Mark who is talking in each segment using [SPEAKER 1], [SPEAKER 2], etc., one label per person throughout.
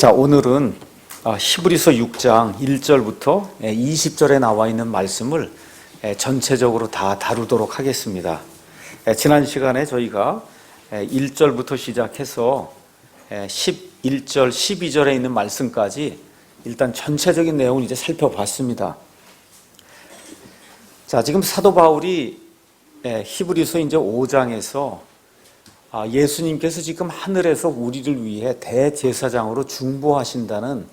[SPEAKER 1] 자, 오늘은 히브리서 6장 1절부터 20절에 나와 있는 말씀을 전체적으로 다 다루도록 하겠습니다. 지난 시간에 저희가 1절부터 시작해서 11절, 12절에 있는 말씀까지 일단 전체적인 내용을 이제 살펴봤습니다. 자, 지금 사도 바울이 히브리서 이제 5장에서 예수님께서 지금 하늘에서 우리를 위해 대제사장으로 중보하신다는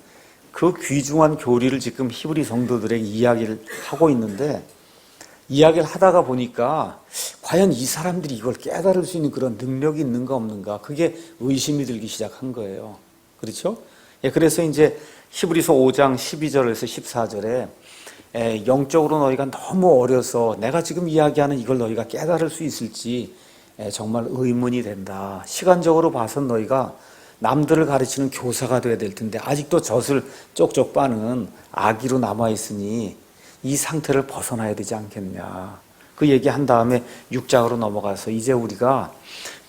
[SPEAKER 1] 그 귀중한 교리를 지금 히브리 성도들에게 이야기를 하고 있는데, 이야기를 하다가 보니까 과연 이 사람들이 이걸 깨달을 수 있는 그런 능력이 있는가 없는가, 그게 의심이 들기 시작한 거예요. 그렇죠? 그래서 이제 히브리서 5장 12절에서 14절에 영적으로 너희가 너무 어려서 내가 지금 이야기하는 이걸 너희가 깨달을 수 있을지 정말 의문이 된다. 시간적으로 봐선 너희가 남들을 가르치는 교사가 돼야 될 텐데 아직도 젖을 쪽쪽 빠는 아기로 남아있으니 이 상태를 벗어나야 되지 않겠냐. 그 얘기한 다음에 6장으로 넘어가서 이제 우리가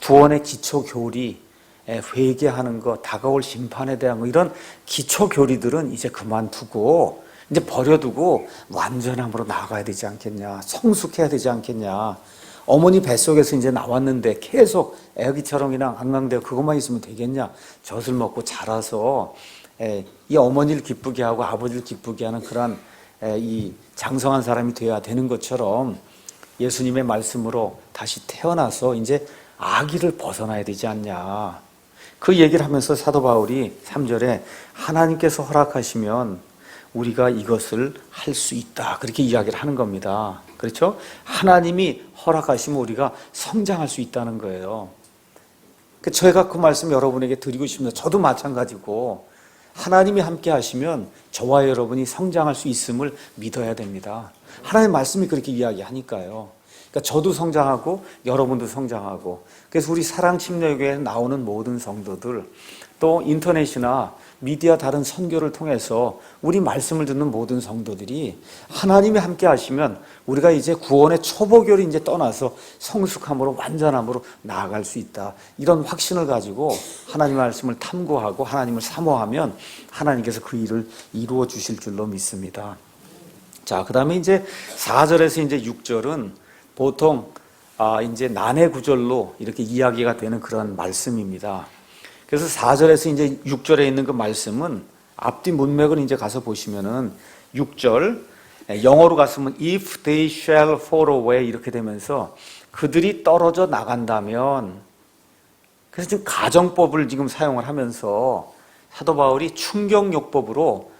[SPEAKER 1] 구원의 기초 교리, 회개하는 것, 다가올 심판에 대한 거, 이런 기초 교리들은 이제 그만두고 이제 버려두고 완전함으로 나아가야 되지 않겠냐. 성숙해야 되지 않겠냐. 어머니 뱃속에서 이제 나왔는데 계속 애기처럼 그냥 안강대고 그것만 있으면 되겠냐. 젖을 먹고 자라서 이 어머니를 기쁘게 하고 아버지를 기쁘게 하는 그런 이 장성한 사람이 되어야 되는 것처럼 예수님의 말씀으로 다시 태어나서 이제 아기를 벗어나야 되지 않냐. 그 얘기를 하면서 사도 바울이 3절에 하나님께서 허락하시면 우리가 이것을 할 수 있다, 그렇게 이야기를 하는 겁니다. 그렇죠? 하나님이 허락하시면 우리가 성장할 수 있다는 거예요. 저희가 그 말씀 여러분에게 드리고 싶습니다. 저도 마찬가지고 하나님이 함께 하시면 저와 여러분이 성장할 수 있음을 믿어야 됩니다. 하나님의 말씀이 그렇게 이야기하니까요. 그러니까 저도 성장하고 여러분도 성장하고, 그래서 우리 사랑침례교회에 나오는 모든 성도들, 또 인터넷이나 미디어 다른 선교를 통해서 우리 말씀을 듣는 모든 성도들이 하나님이 함께 하시면 우리가 이제 구원의 초보교를 이제 떠나서 성숙함으로 완전함으로 나아갈 수 있다. 이런 확신을 가지고 하나님의 말씀을 탐구하고 하나님을 사모하면 하나님께서 그 일을 이루어 주실 줄로 믿습니다. 자, 그 다음에 이제 4절에서 이제 6절은 보통 이제 난해 구절로 이렇게 이야기가 되는 그런 말씀입니다. 그래서 4절에서 이제 6절에 있는 그 말씀은 앞뒤 문맥을 이제 가서 보시면은 6절, 영어로 갔으면 if they shall fall away 이렇게 되면서 그들이 떨어져 나간다면, 그래서 지금 가정법을 지금 사용을 하면서 사도 바울이 충격요법으로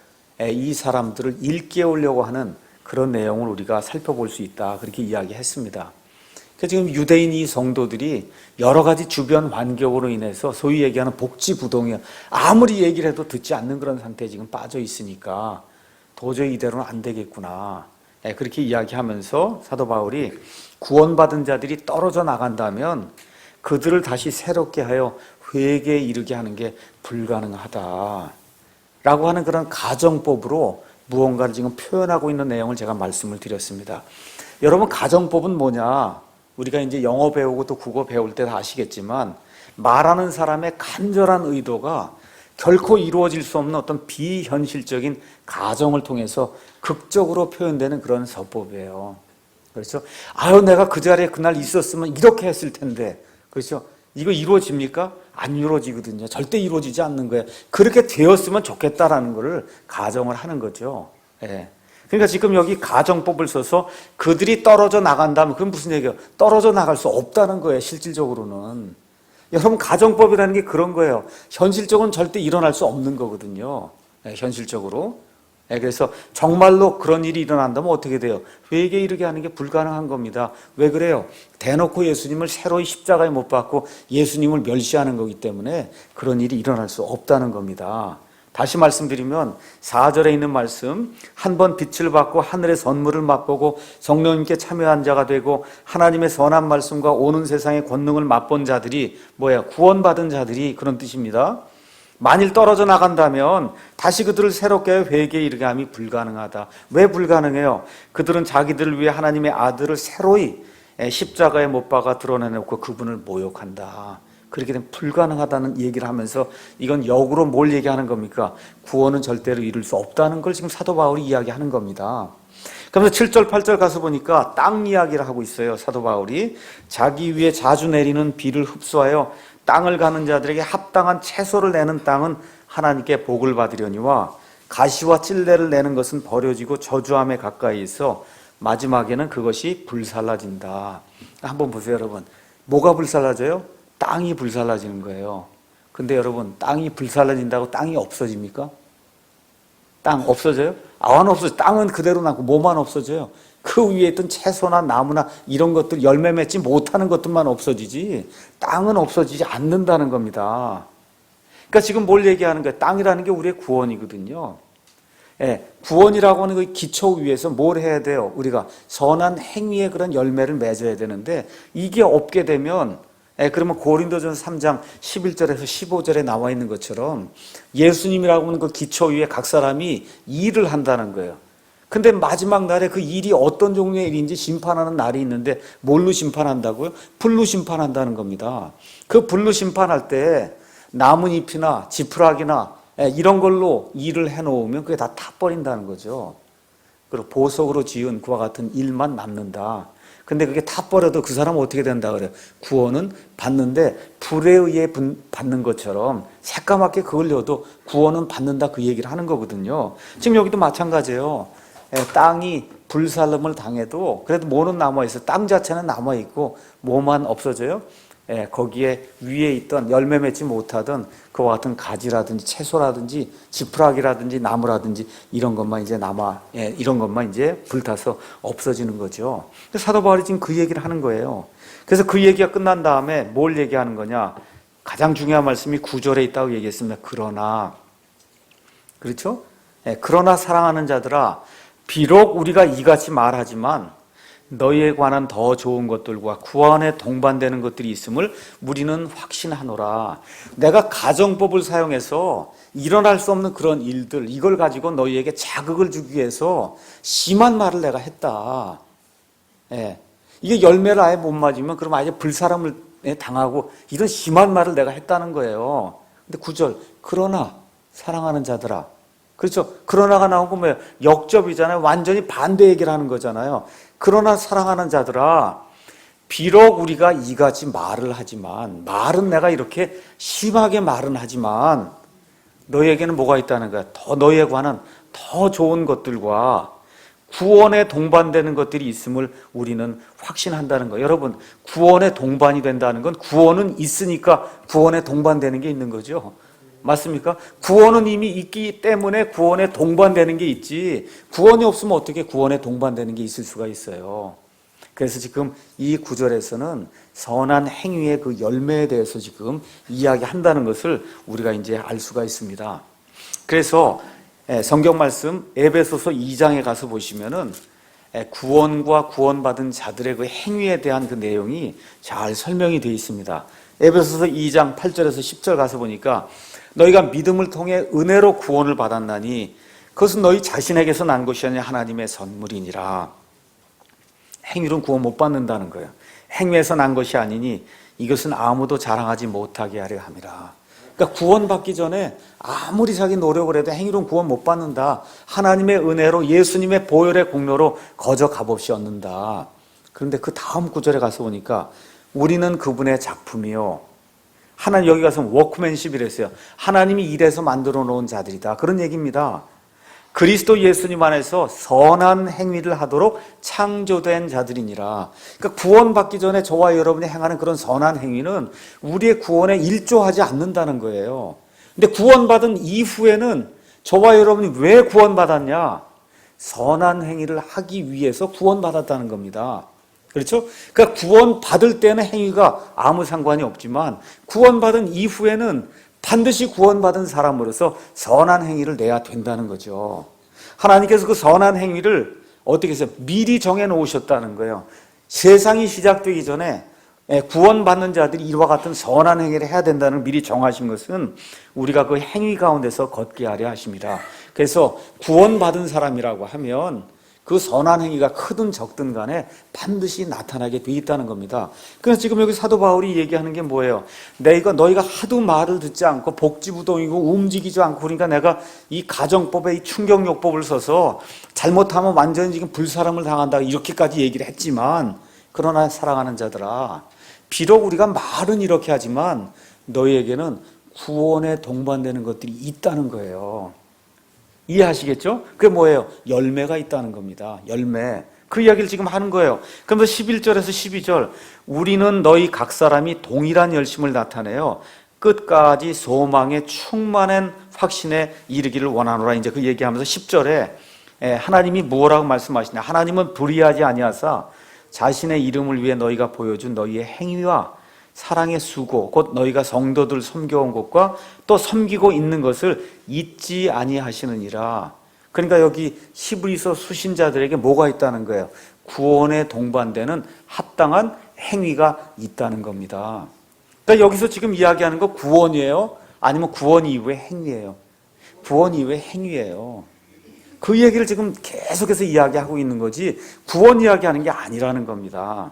[SPEAKER 1] 이 사람들을 일깨우려고 하는 그런 내용을 우리가 살펴볼 수 있다, 그렇게 이야기했습니다. 그래서 지금 유대인 이 성도들이 여러 가지 주변 환경으로 인해서 소위 얘기하는 복지부동이야, 아무리 얘기를 해도 듣지 않는 그런 상태에 지금 빠져 있으니까 도저히 이대로는 안 되겠구나, 그렇게 이야기하면서 사도 바울이 구원받은 자들이 떨어져 나간다면 그들을 다시 새롭게 하여 회개에 이르게 하는 게 불가능하다 라고 하는 그런 가정법으로 무언가를 지금 표현하고 있는 내용을 제가 말씀을 드렸습니다. 여러분, 가정법은 뭐냐? 우리가 이제 영어 배우고 또 국어 배울 때 다 아시겠지만 말하는 사람의 간절한 의도가 결코 이루어질 수 없는 어떤 비현실적인 가정을 통해서 극적으로 표현되는 그런 서법이에요. 그렇죠? 아유, 내가 그 자리에 그날 있었으면 이렇게 했을 텐데. 그렇죠? 이거 이루어집니까? 안 이루어지거든요. 절대 이루어지지 않는 거예요. 그렇게 되었으면 좋겠다라는 거를 가정을 하는 거죠. 그러니까 지금 여기 가정법을 써서 그들이 떨어져 나간다면 그건 무슨 얘기예요? 떨어져 나갈 수 없다는 거예요, 실질적으로는. 여러분, 가정법이라는 게 그런 거예요. 현실적으로는 절대 일어날 수 없는 거거든요. 현실적으로. 그래서 정말로 그런 일이 일어난다면 어떻게 돼요? 회개에 이르게 하는 게 불가능한 겁니다. 왜 그래요? 대놓고 예수님을 새로이 십자가에 못 박고 예수님을 멸시하는 거기 때문에 그런 일이 일어날 수 없다는 겁니다. 다시 말씀드리면 4절에 있는 말씀, 한 번 빛을 받고 하늘의 선물을 맛보고 성령님께 참여한 자가 되고 하나님의 선한 말씀과 오는 세상의 권능을 맛본 자들이 구원받은 자들이, 그런 뜻입니다. 만일 떨어져 나간다면 다시 그들을 새롭게 회개에 이르게 함이 불가능하다. 왜 불가능해요? 그들은 자기들을 위해 하나님의 아들을 새로이 십자가에 못 박아 드러내놓고 그분을 모욕한다. 그렇게 되면 불가능하다는 얘기를 하면서 이건 역으로 뭘 얘기하는 겁니까? 구원은 절대로 이룰 수 없다는 걸 지금 사도 바울이 이야기하는 겁니다. 그러면서 7절 8절 가서 보니까 땅 이야기를 하고 있어요. 사도 바울이 자기 위에 자주 내리는 비를 흡수하여 땅을 가는 자들에게 합당한 채소를 내는 땅은 하나님께 복을 받으려니와 가시와 찔레를 내는 것은 버려지고 저주함에 가까이 있어 마지막에는 그것이 불살라진다. 한번 보세요, 여러분. 뭐가 불살라져요? 땅이 불살라지는 거예요. 근데 여러분, 땅이 불살라진다고 땅이 없어집니까? 땅 없어져요? 안 없어져. 땅은 그대로 남고 뭐만 없어져요? 그 위에 있던 채소나 나무나 이런 것들, 열매 맺지 못하는 것들만 없어지지 땅은 없어지지 않는다는 겁니다. 그러니까 지금 뭘 얘기하는 거예요? 땅이라는 게 우리의 구원이거든요. 예, 구원이라고 하는 그 기초 위에서 뭘 해야 돼요? 우리가 선한 행위의 그런 열매를 맺어야 되는데 이게 없게 되면 그러면 고린도전서 3장 11절에서 15절에 나와 있는 것처럼 예수님이라고 하는 그 기초 위에 각 사람이 일을 한다는 거예요. 근데 마지막 날에 그 일이 어떤 종류의 일인지 심판하는 날이 있는데 뭘로 심판한다고요? 불로 심판한다는 겁니다. 그 불로 심판할 때 나뭇잎이나 지푸라기나 이런 걸로 일을 해놓으면 그게 다 타버린다는 거죠. 그리고 보석으로 지은 그와 같은 일만 남는다. 근데 그게 타버려도 그 사람은 어떻게 된다 그래요? 구원은 받는데 불에 의해 받는 것처럼 새까맣게 그걸 넣어도 구원은 받는다, 그 얘기를 하는 거거든요. 지금 여기도 마찬가지예요. 땅이 불살름을 당해도 그래도 뭐는 남아있어요? 땅 자체는 남아있고 뭐만 없어져요? 거기에 위에 있던 열매 맺지 못하던 그와 같은 가지라든지 채소라든지 지푸라기라든지 나무라든지 이런 것만 이제 이런 것만 이제 불타서 없어지는 거죠. 사도 바울이 지금 그 얘기를 하는 거예요. 그래서 그 얘기가 끝난 다음에 뭘 얘기하는 거냐? 가장 중요한 말씀이 9절에 있다고 얘기했습니다. 그러나, 그렇죠? 그러나 사랑하는 자들아, 비록 우리가 이같이 말하지만 너희에 관한 더 좋은 것들과 구원에 동반되는 것들이 있음을 우리는 확신하노라. 내가 가정법을 사용해서 일어날 수 없는 그런 일들, 이걸 가지고 너희에게 자극을 주기 위해서 심한 말을 내가 했다. 이게 열매를 아예 못 맞으면 그럼 아예 불사람을 당하고 이런 심한 말을 내가 했다는 거예요. 근데 9절, 그러나 사랑하는 자들아. 그렇죠. 그러나가 나오고 뭐예요? 역접이잖아요. 완전히 반대 얘기를 하는 거잖아요. 그러나 사랑하는 자들아, 비록 우리가 이같이 말을 하지만, 말은 내가 이렇게 심하게 말은 하지만 너희에게는 뭐가 있다는 거야? 더 너희에 관한 더 좋은 것들과 구원에 동반되는 것들이 있음을 우리는 확신한다는 거예요. 여러분, 구원에 동반이 된다는 건 구원은 있으니까 구원에 동반되는 게 있는 거죠. 맞습니까? 구원은 이미 있기 때문에 구원에 동반되는 게 있지, 구원이 없으면 어떻게 구원에 동반되는 게 있을 수가 있어요. 그래서 지금 이 구절에서는 선한 행위의 그 열매에 대해서 지금 이야기한다는 것을 우리가 이제 알 수가 있습니다. 그래서 성경 말씀 에베소서 2장에 가서 보시면은 구원과 구원받은 자들의 그 행위에 대한 그 내용이 잘 설명이 되어 있습니다. 에베소서 2장 8절에서 10절 가서 보니까 너희가 믿음을 통해 은혜로 구원을 받았나니 그것은 너희 자신에게서 난 것이 아니라 하나님의 선물이니라. 행위로는 구원 못 받는다는 거예요. 행위에서 난 것이 아니니 이것은 아무도 자랑하지 못하게 하려 함이라. 그러니까 구원받기 전에 아무리 자기 노력을 해도 행위로는 구원 못 받는다. 하나님의 은혜로 예수님의 보혈의 공로로 거저 값없이 얻는다. 그런데 그 다음 구절에 가서 보니까 우리는 그분의 작품이요, 하나님, 여기 가서 워크맨십이랬어요. 하나님이 일해서 만들어 놓은 자들이다, 그런 얘기입니다. 그리스도 예수님 안에서 선한 행위를 하도록 창조된 자들이니라. 그러니까 구원받기 전에 저와 여러분이 행하는 그런 선한 행위는 우리의 구원에 일조하지 않는다는 거예요. 근데 구원받은 이후에는 저와 여러분이 왜 구원받았냐? 선한 행위를 하기 위해서 구원받았다는 겁니다. 그렇죠? 그러니까 구원받을 때는 행위가 아무 상관이 없지만 구원받은 이후에는 반드시 구원받은 사람으로서 선한 행위를 내야 된다는 거죠. 하나님께서 그 선한 행위를 어떻게 해서 미리 정해 놓으셨다는 거예요. 세상이 시작되기 전에 구원받는 자들이 이와 같은 선한 행위를 해야 된다는 미리 정하신 것은 우리가 그 행위 가운데서 걷게 하려 하십니다. 그래서 구원받은 사람이라고 하면 그 선한 행위가 크든 적든 간에 반드시 나타나게 돼 있다는 겁니다. 그래서 지금 여기 사도 바울이 얘기하는 게 뭐예요? 너희가 하도 말을 듣지 않고 복지부동이고 움직이지 않고 그러니까 내가 이 가정법에 이 충격요법을 써서 잘못하면 완전히 지금 불사람을 당한다 이렇게까지 얘기를 했지만 그러나 사랑하는 자들아 비록 우리가 말은 이렇게 하지만 너희에게는 구원에 동반되는 것들이 있다는 거예요. 이해하시겠죠? 그게 뭐예요? 열매가 있다는 겁니다. 열매. 그 이야기를 지금 하는 거예요. 그러면서 11절에서 12절 우리는 너희 각 사람이 동일한 열심을 나타내요. 끝까지 소망에 충만한 확신에 이르기를 원하노라. 이제 그 얘기하면서 10절에 하나님이 뭐라고 말씀하시냐? 하나님은 불의하지 아니하사 자신의 이름을 위해 너희가 보여준 너희의 행위와 사랑의 수고 곧 너희가 성도들 섬겨온 것과 또 섬기고 있는 것을 잊지 아니하시느니라. 그러니까 여기 히브리서 수신자들에게 뭐가 있다는 거예요? 구원에 동반되는 합당한 행위가 있다는 겁니다. 그러니까 여기서 지금 이야기하는 거 구원이에요? 아니면 구원 이후의 행위예요? 구원 이후의 행위예요. 그 얘기를 지금 계속해서 이야기하고 있는 거지 구원 이야기하는 게 아니라는 겁니다.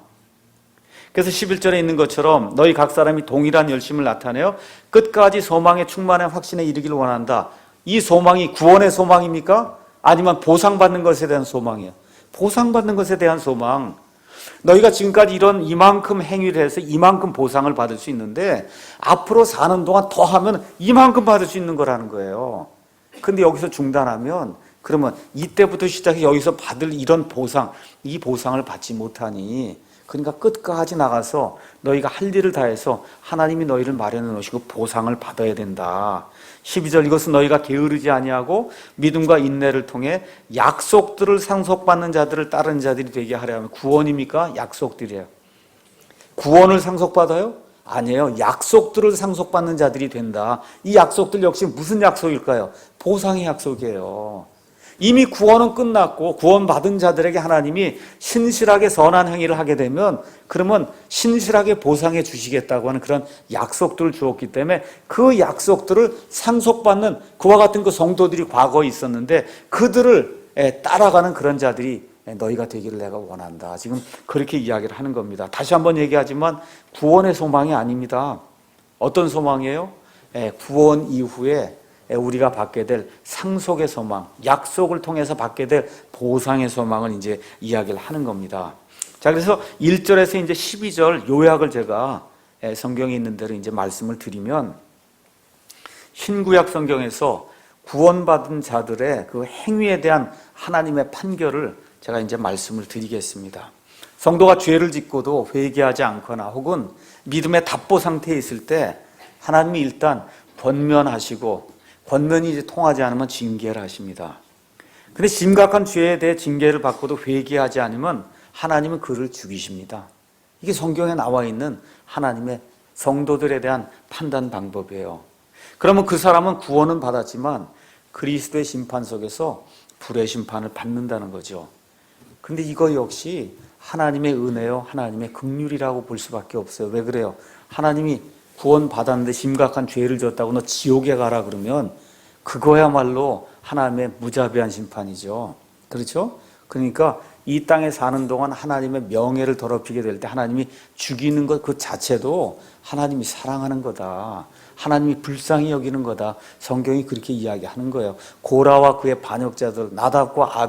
[SPEAKER 1] 그래서 11절에 있는 것처럼 너희 각 사람이 동일한 열심을 나타내어 끝까지 소망에 충만한 확신에 이르기를 원한다. 이 소망이 구원의 소망입니까? 아니면 보상받는 것에 대한 소망이에요? 보상받는 것에 대한 소망. 너희가 지금까지 이만큼 행위를 해서 이만큼 보상을 받을 수 있는데 앞으로 사는 동안 더 하면 이만큼 받을 수 있는 거라는 거예요. 근데 여기서 중단하면 그러면 이때부터 시작해 여기서 받을 이런 보상, 이 보상을 받지 못하니 그러니까 끝까지 나가서 너희가 할 일을 다해서 하나님이 너희를 마련해 놓으시고 보상을 받아야 된다. 12절 이것은 너희가 게으르지 아니하고 믿음과 인내를 통해 약속들을 상속받는 자들을 따르는 자들이 되게 하려 하면 구원입니까? 약속들이에요. 구원을 상속받아요? 아니에요. 약속들을 상속받는 자들이 된다. 이 약속들 역시 무슨 약속일까요? 보상의 약속이에요. 이미 구원은 끝났고 구원받은 자들에게 하나님이 신실하게 선한 행위를 하게 되면 그러면 신실하게 보상해 주시겠다고 하는 그런 약속들을 주었기 때문에 그 약속들을 상속받는 그와 같은 그 성도들이 과거에 있었는데 그들을 따라가는 그런 자들이 너희가 되기를 내가 원한다. 지금 그렇게 이야기를 하는 겁니다. 다시 한번 얘기하지만 구원의 소망이 아닙니다. 어떤 소망이에요? 구원 이후에 우리가 받게 될 상속의 소망, 약속을 통해서 받게 될 보상의 소망을 이제 이야기를 하는 겁니다. 자, 그래서 1절에서 이제 12절 요약을 제가 성경에 있는 대로 이제 말씀을 드리면 신구약 성경에서 구원받은 자들의 그 행위에 대한 하나님의 판결을 제가 이제 말씀을 드리겠습니다. 성도가 죄를 짓고도 회개하지 않거나 혹은 믿음의 답보 상태에 있을 때 하나님이 일단 권면하시고 권면이 이제 통하지 않으면 징계를 하십니다. 근데 심각한 죄에 대해 징계를 받고도 회개하지 않으면 하나님은 그를 죽이십니다. 이게 성경에 나와 있는 하나님의 성도들에 대한 판단 방법이에요. 그러면 그 사람은 구원은 받았지만 그리스도의 심판 속에서 불의 심판을 받는다는 거죠. 근데 이거 역시 하나님의 은혜요, 하나님의 긍휼이라고 볼 수밖에 없어요. 왜 그래요? 하나님이 구원 받았는데 심각한 죄를 졌다고 너 지옥에 가라 그러면 그거야말로 하나님의 무자비한 심판이죠. 그렇죠? 그러니까 이 땅에 사는 동안 하나님의 명예를 더럽히게 될 때 하나님이 죽이는 것 그 자체도 하나님이 사랑하는 거다. 하나님이 불쌍히 여기는 거다. 성경이 그렇게 이야기하는 거예요. 고라와 그의 반역자들 나답과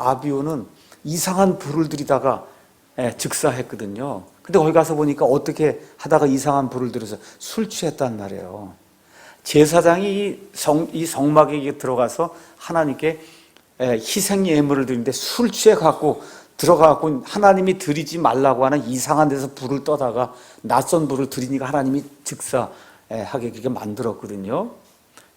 [SPEAKER 1] 아비후는 이상한 불을 들이다가 즉사했거든요. 근데 거기 가서 보니까 어떻게 하다가 이상한 불을 들여서 술 취했단 말이에요. 제사장이 이 성막에 들어가서 하나님께 희생 예물을 드리는데 술 취해갖고 들어가갖고 하나님이 드리지 말라고 하는 이상한 데서 불을 떠다가 낯선 불을 들이니까 하나님이 즉사하게 그렇게 만들었거든요.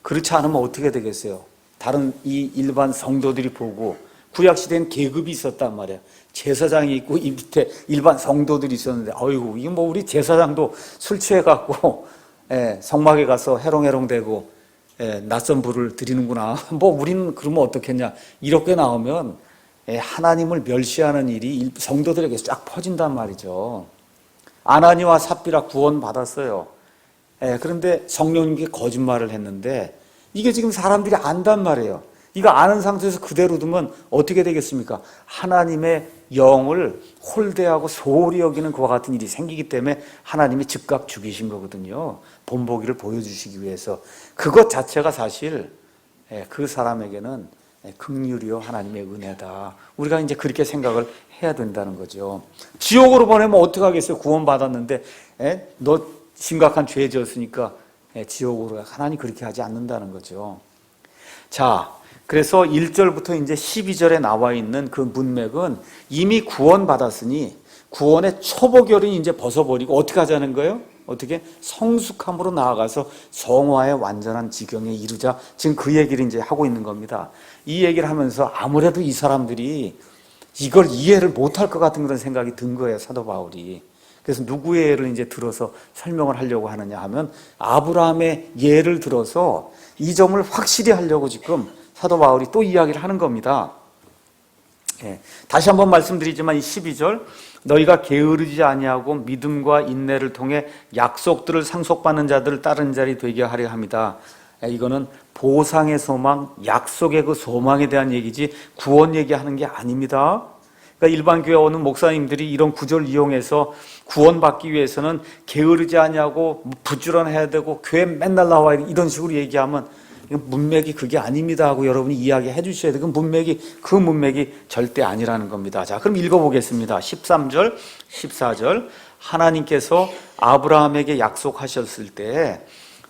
[SPEAKER 1] 그렇지 않으면 어떻게 되겠어요? 다른 이 일반 성도들이 보고 구약시대엔 계급이 있었단 말이에요. 제사장이 있고 이 밑에 일반 성도들이 있었는데 어이구 이거 뭐 우리 제사장도 술 취해갖고 성막에 가서 해롱해롱대고 낯선 불을 드리는구나. 뭐 우리는 그러면 어떻겠냐. 이렇게 나오면 하나님을 멸시하는 일이 성도들에게 쫙 퍼진단 말이죠. 아나니와 삽비라 구원 받았어요. 그런데 성령님께 거짓말을 했는데 이게 지금 사람들이 안단 말이에요. 이거 아는 상태에서 그대로 두면 어떻게 되겠습니까? 하나님의 영을 홀대하고 소홀히 여기는 그와 같은 일이 생기기 때문에 하나님이 즉각 죽이신 거거든요. 본보기를 보여주시기 위해서. 그것 자체가 사실 그 사람에게는 긍휼이요 하나님의 은혜다. 우리가 이제 그렇게 생각을 해야 된다는 거죠. 지옥으로 보내면 어떡하겠어요? 구원받았는데 너 심각한 죄 지었으니까 지옥으로. 하나님 그렇게 하지 않는다는 거죠. 자, 그래서 1절부터 이제 12절에 나와 있는 그 문맥은 이미 구원받았으니 구원의 초보결은 이제 벗어버리고 어떻게 하자는 거예요? 어떻게? 성숙함으로 나아가서 성화의 완전한 지경에 이르자. 지금 그 얘기를 이제 하고 있는 겁니다. 이 얘기를 하면서 아무래도 이 사람들이 이걸 이해를 못할 것 같은 그런 생각이 든 거예요, 사도 바울이. 그래서 누구의 예를 이제 들어서 설명을 하려고 하느냐 하면 아브라함의 예를 들어서 이 점을 확실히 하려고 지금 사도 바울이 또 이야기를 하는 겁니다. 다시 한번 말씀드리지만 이 12절 너희가 게으르지 아니하고 믿음과 인내를 통해 약속들을 상속받는 자들을 따르는 자리 되게 하려 합니다. 이거는 보상의 소망, 약속의 그 소망에 대한 얘기지 구원 얘기하는 게 아닙니다. 그러니까 일반 교회 오는 목사님들이 이런 구절을 이용해서 구원받기 위해서는 게으르지 아니하고 부지런해야 되고 교회 맨날 나와야 돼 이런 식으로 얘기하면 문맥이 그게 아닙니다 하고 여러분이 이야기해 주셔야 돼요. 그 문맥이 절대 아니라는 겁니다. 자, 그럼 읽어보겠습니다. 13절, 14절 하나님께서 아브라함에게 약속하셨을 때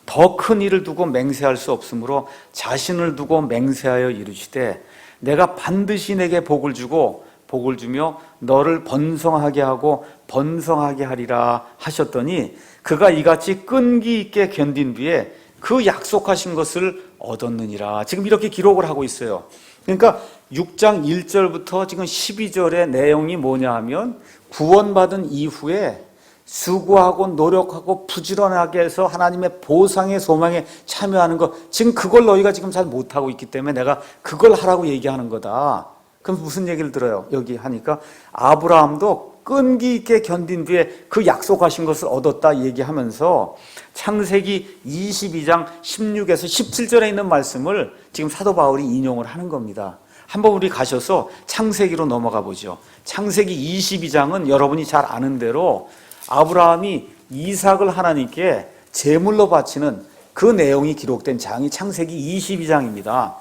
[SPEAKER 1] 더 큰 일을 두고 맹세할 수 없으므로 자신을 두고 맹세하여 이르시되 내가 반드시 내게 복을 주고 복을 주며 너를 번성하게 하고 번성하게 하리라 하셨더니 그가 이같이 끈기 있게 견딘 뒤에 그 약속하신 것을 얻었느니라. 지금 이렇게 기록을 하고 있어요. 그러니까 6장 1절부터 지금 12절의 내용이 뭐냐 하면 구원받은 이후에 수고하고 노력하고 부지런하게 해서 하나님의 보상의 소망에 참여하는 것, 지금 그걸 너희가 지금 잘 못하고 있기 때문에 내가 그걸 하라고 얘기하는 거다. 그럼 무슨 얘기를 들어요? 여기 하니까 아브라함도 끈기 있게 견딘 뒤에 그 약속하신 것을 얻었다 얘기하면서 창세기 22장 16에서 17절에 있는 말씀을 지금 사도 바울이 인용을 하는 겁니다. 한번 우리 가셔서 창세기로 넘어가 보죠. 창세기 22장은 여러분이 잘 아는 대로 아브라함이 이삭을 하나님께 제물로 바치는 그 내용이 기록된 장이 창세기 22장입니다.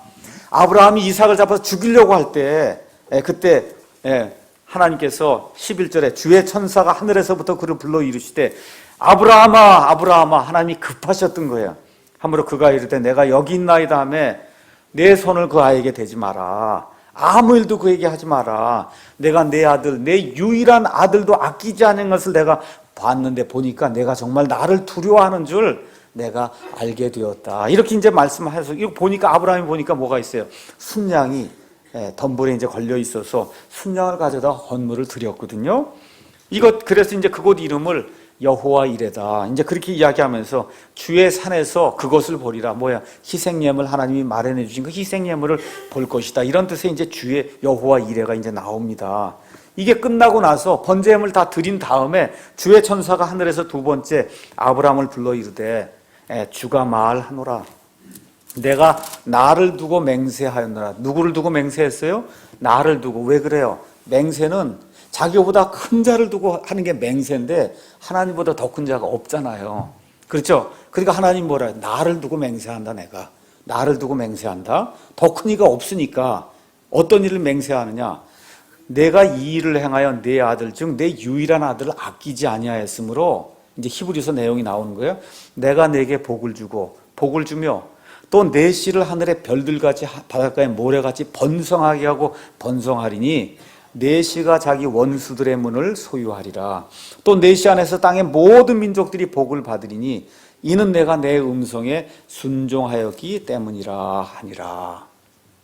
[SPEAKER 1] 아브라함이 이삭을 잡아서 죽이려고 할 때 그때 하나님께서 11절에 주의 천사가 하늘에서부터 그를 불러 이르시되 아브라함아 아브라함아. 하나님이 급하셨던 거예요. 함부로 그가 이르되 내가 여기 있나이다 하며 내 손을 그 아이에게 대지 마라. 아무 일도 그에게 하지 마라. 내가 내 아들, 내 유일한 아들도 아끼지 않은 것을 내가 봤는데 보니까 내가 정말 나를 두려워하는 줄 내가 알게 되었다. 이렇게 이제 말씀하셔서 이거 보니까 아브라함이 보니까 뭐가 있어요? 순양이 덤불에 이제 걸려 있어서 순양을 가져다 헌물을 드렸거든요. 그래서 이제 그곳 이름을 여호와 이레다. 이제 그렇게 이야기하면서 주의 산에서 그것을 보리라. 희생예물 하나님이 마련해 주신 그 희생예물을 볼 것이다. 이런 뜻의 이제 주의 여호와 이레가 이제 나옵니다. 이게 끝나고 나서 번제물을 다 드린 다음에 주의 천사가 하늘에서 두 번째 아브라함을 불러 이르되 주가 말하노라. 내가 나를 두고 맹세하였노라. 누구를 두고 맹세했어요? 나를 두고. 왜 그래요? 맹세는 자기보다 큰 자를 두고 하는 게 맹세인데 하나님보다 더 큰 자가 없잖아요. 그렇죠? 그러니까 하나님 뭐라 해요? 나를 두고 맹세한다. 내가 나를 두고 맹세한다. 더 큰 이가 없으니까 어떤 일을 맹세하느냐? 내가 이 일을 행하여 내 아들 즉 내 유일한 아들을 아끼지 아니하였으므로 이제 히브리서 내용이 나오는 거예요. 내가 내게 복을 주고 복을 주며 또 내 씨를 하늘의 별들같이 바닷가의 모래같이 번성하게 하고 번성하리니 내 씨가 자기 원수들의 문을 소유하리라. 또 내 씨 안에서 땅의 모든 민족들이 복을 받으리니 이는 내가 내 음성에 순종하였기 때문이라 하니라.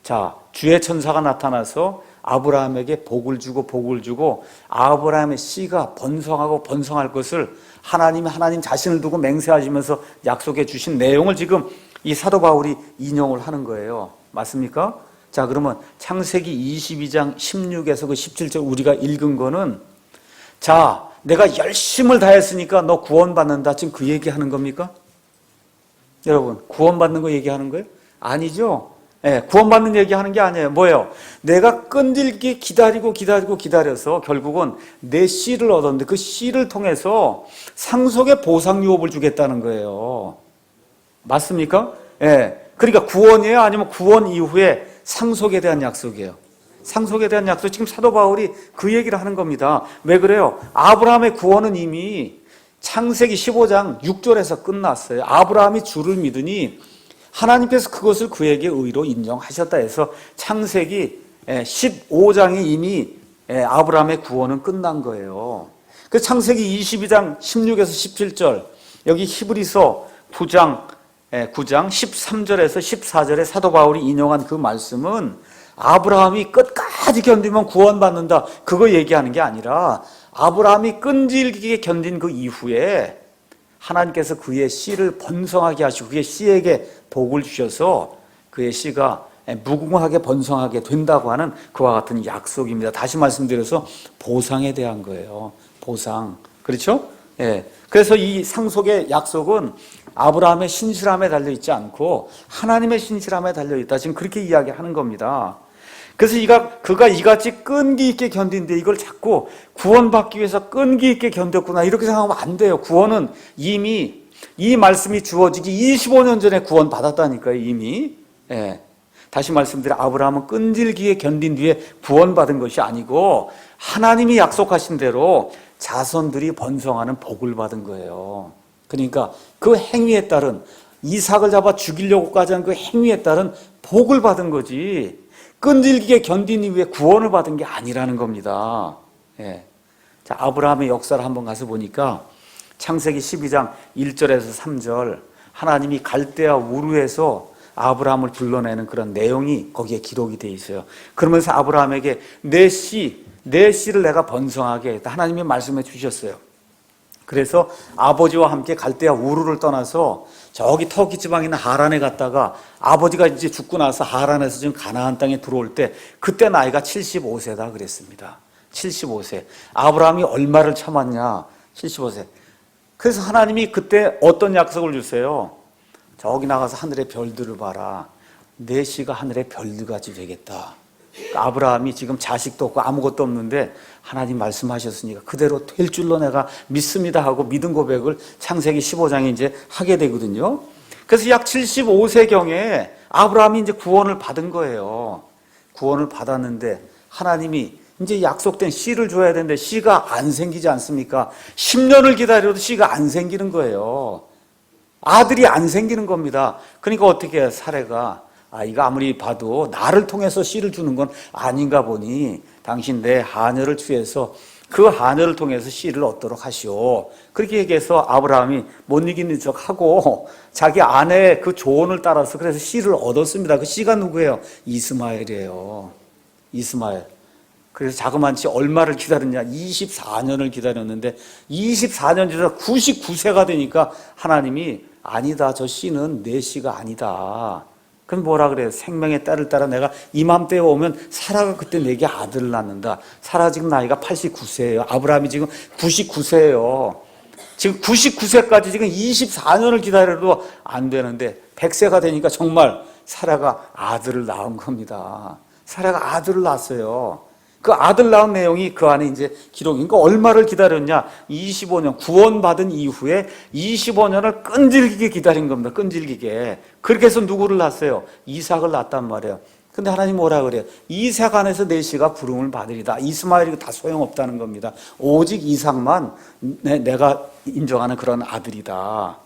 [SPEAKER 1] 자, 주의 천사가 나타나서 아브라함에게 복을 주고 아브라함의 씨가 번성하고 번성할 것을 하나님 자신을 두고 맹세하시면서 약속해 주신 내용을 지금 이 사도 바울이 인용을 하는 거예요. 맞습니까? 자, 그러면 창세기 22장 16에서 그 17절 우리가 읽은 거는 자, 내가 열심을 다했으니까 너 구원받는다. 지금 그 얘기하는 겁니까? 여러분, 구원받는 거 얘기하는 거예요? 아니죠. 예, 구원받는 얘기하는 게 아니에요. 뭐예요? 내가 끈질기게 기다려서 결국은 내 씨를 얻었는데 그 씨를 통해서 상속의 보상 유업을 주겠다는 거예요. 맞습니까? 예. 그러니까 구원이에요? 아니면 구원 이후에 상속에 대한 약속이에요? 상속에 대한 약속. 지금 사도 바울이 그 얘기를 하는 겁니다. 왜 그래요? 아브라함의 구원은 이미 창세기 15장 6절에서 끝났어요. 아브라함이 주를 믿으니 하나님께서 그것을 그에게 의로 인정하셨다 해서 창세기 15장이 이미 아브라함의 구원은 끝난 거예요. 그 창세기 22장 16에서 17절, 여기 히브리서 9장 13절에서 14절에 사도 바울이 인용한 그 말씀은 아브라함이 끝까지 견디면 구원받는다, 그거 얘기하는 게 아니라 아브라함이 끈질기게 견딘 그 이후에 하나님께서 그의 씨를 번성하게 하시고 그의 씨에게 복을 주셔서 그의 씨가 무궁하게 번성하게 된다고 하는 그와 같은 약속입니다. 다시 말씀드려서 보상에 대한 거예요. 보상. 그렇죠? 예. 그래서 이 상속의 약속은 아브라함의 신실함에 달려있지 않고 하나님의 신실함에 달려있다. 지금 그렇게 이야기하는 겁니다. 그래서 그가 이같이 끈기 있게 견딘데 이걸 자꾸 구원받기 위해서 끈기 있게 견뎠구나 이렇게 생각하면 안 돼요. 구원은 이미 이 말씀이 주어지기 25년 전에 구원받았다니까요. 이미. 예. 다시 말씀드려, 아브라함은 끈질기게 견딘 뒤에 구원받은 것이 아니고 하나님이 약속하신 대로 자손들이 번성하는 복을 받은 거예요. 그러니까 그 행위에 따른, 이삭을 잡아 죽이려고까지 한 그 행위에 따른 복을 받은 거지 끈질기게 견딘 이후에 구원을 받은 게 아니라는 겁니다. 예. 자, 아브라함의 역사를 한번 가서 보니까 창세기 12장 1절에서 3절, 하나님이 갈대아 우르에서 아브라함을 불러내는 그런 내용이 거기에 기록이 되어 있어요. 그러면서 아브라함에게 내 씨를 내가 번성하게 했다, 하나님이 말씀해 주셨어요. 그래서 아버지와 함께 갈대아 우르를 떠나서 저기 터키 지방에 있는 하란에 갔다가 아버지가 이제 죽고 나서 하란에서 지금 가나안 땅에 들어올 때 그때 나이가 75세다 그랬습니다. 75세. 아브라함이 얼마를 참았냐? 75세. 그래서 하나님이 그때 어떤 약속을 주세요? 저기 나가서 하늘의 별들을 봐라. 내 씨가 하늘의 별들같이 되겠다. 아브라함이 지금 자식도 없고 아무것도 없는데 하나님 말씀하셨으니까 그대로 될 줄로 내가 믿습니다 하고 믿음 고백을 창세기 15장에 이제 하게 되거든요. 그래서 약 75세경에 아브라함이 이제 구원을 받은 거예요. 구원을 받았는데 하나님이 이제 약속된 씨를 줘야 되는데 씨가 안 생기지 않습니까? 10년을 기다려도 씨가 안 생기는 거예요. 아들이 안 생기는 겁니다. 그러니까 어떻게 해요? 사례가, 이거 아무리 봐도 나를 통해서 씨를 주는 건 아닌가 보니 당신 내 하녀를 취해서 그 하녀를 통해서 씨를 얻도록 하시오. 그렇게 얘기해서 아브라함이 못 이기는 척하고 자기 아내의 그 조언을 따라서 그래서 씨를 얻었습니다. 그 씨가 누구예요? 이스마엘이에요. 이스마엘. 그래서 자그만치 얼마를 기다렸냐? 24년을 기다렸는데 24년 지나서 99세가 되니까 하나님이 아니다, 저 씨는 내 씨가 아니다. 그럼 뭐라 그래요? 생명의 딸을 따라 내가 이맘때에 오면 사라가 그때 내게 아들을 낳는다. 사라 지금 나이가 89세예요. 아브라함이 지금 99세예요. 지금 99세까지 지금 24년을 기다려도 안 되는데 100세가 되니까 정말 사라가 아들을 낳은 겁니다. 사라가 아들을 낳았어요. 그 아들 낳은 내용이 그 안에 이제 기록이. 그러니까 얼마를 기다렸냐? 25년. 구원받은 이후에 25년을 끈질기게 기다린 겁니다. 끈질기게. 그렇게 해서 누구를 낳았어요? 이삭을 낳았단 말이에요. 근데 하나님 뭐라 그래요? 이삭 안에서 내 씨가 부름을 받으리다. 이스마엘이 다 소용없다는 겁니다. 오직 이삭만 내가 인정하는 그런 아들이다.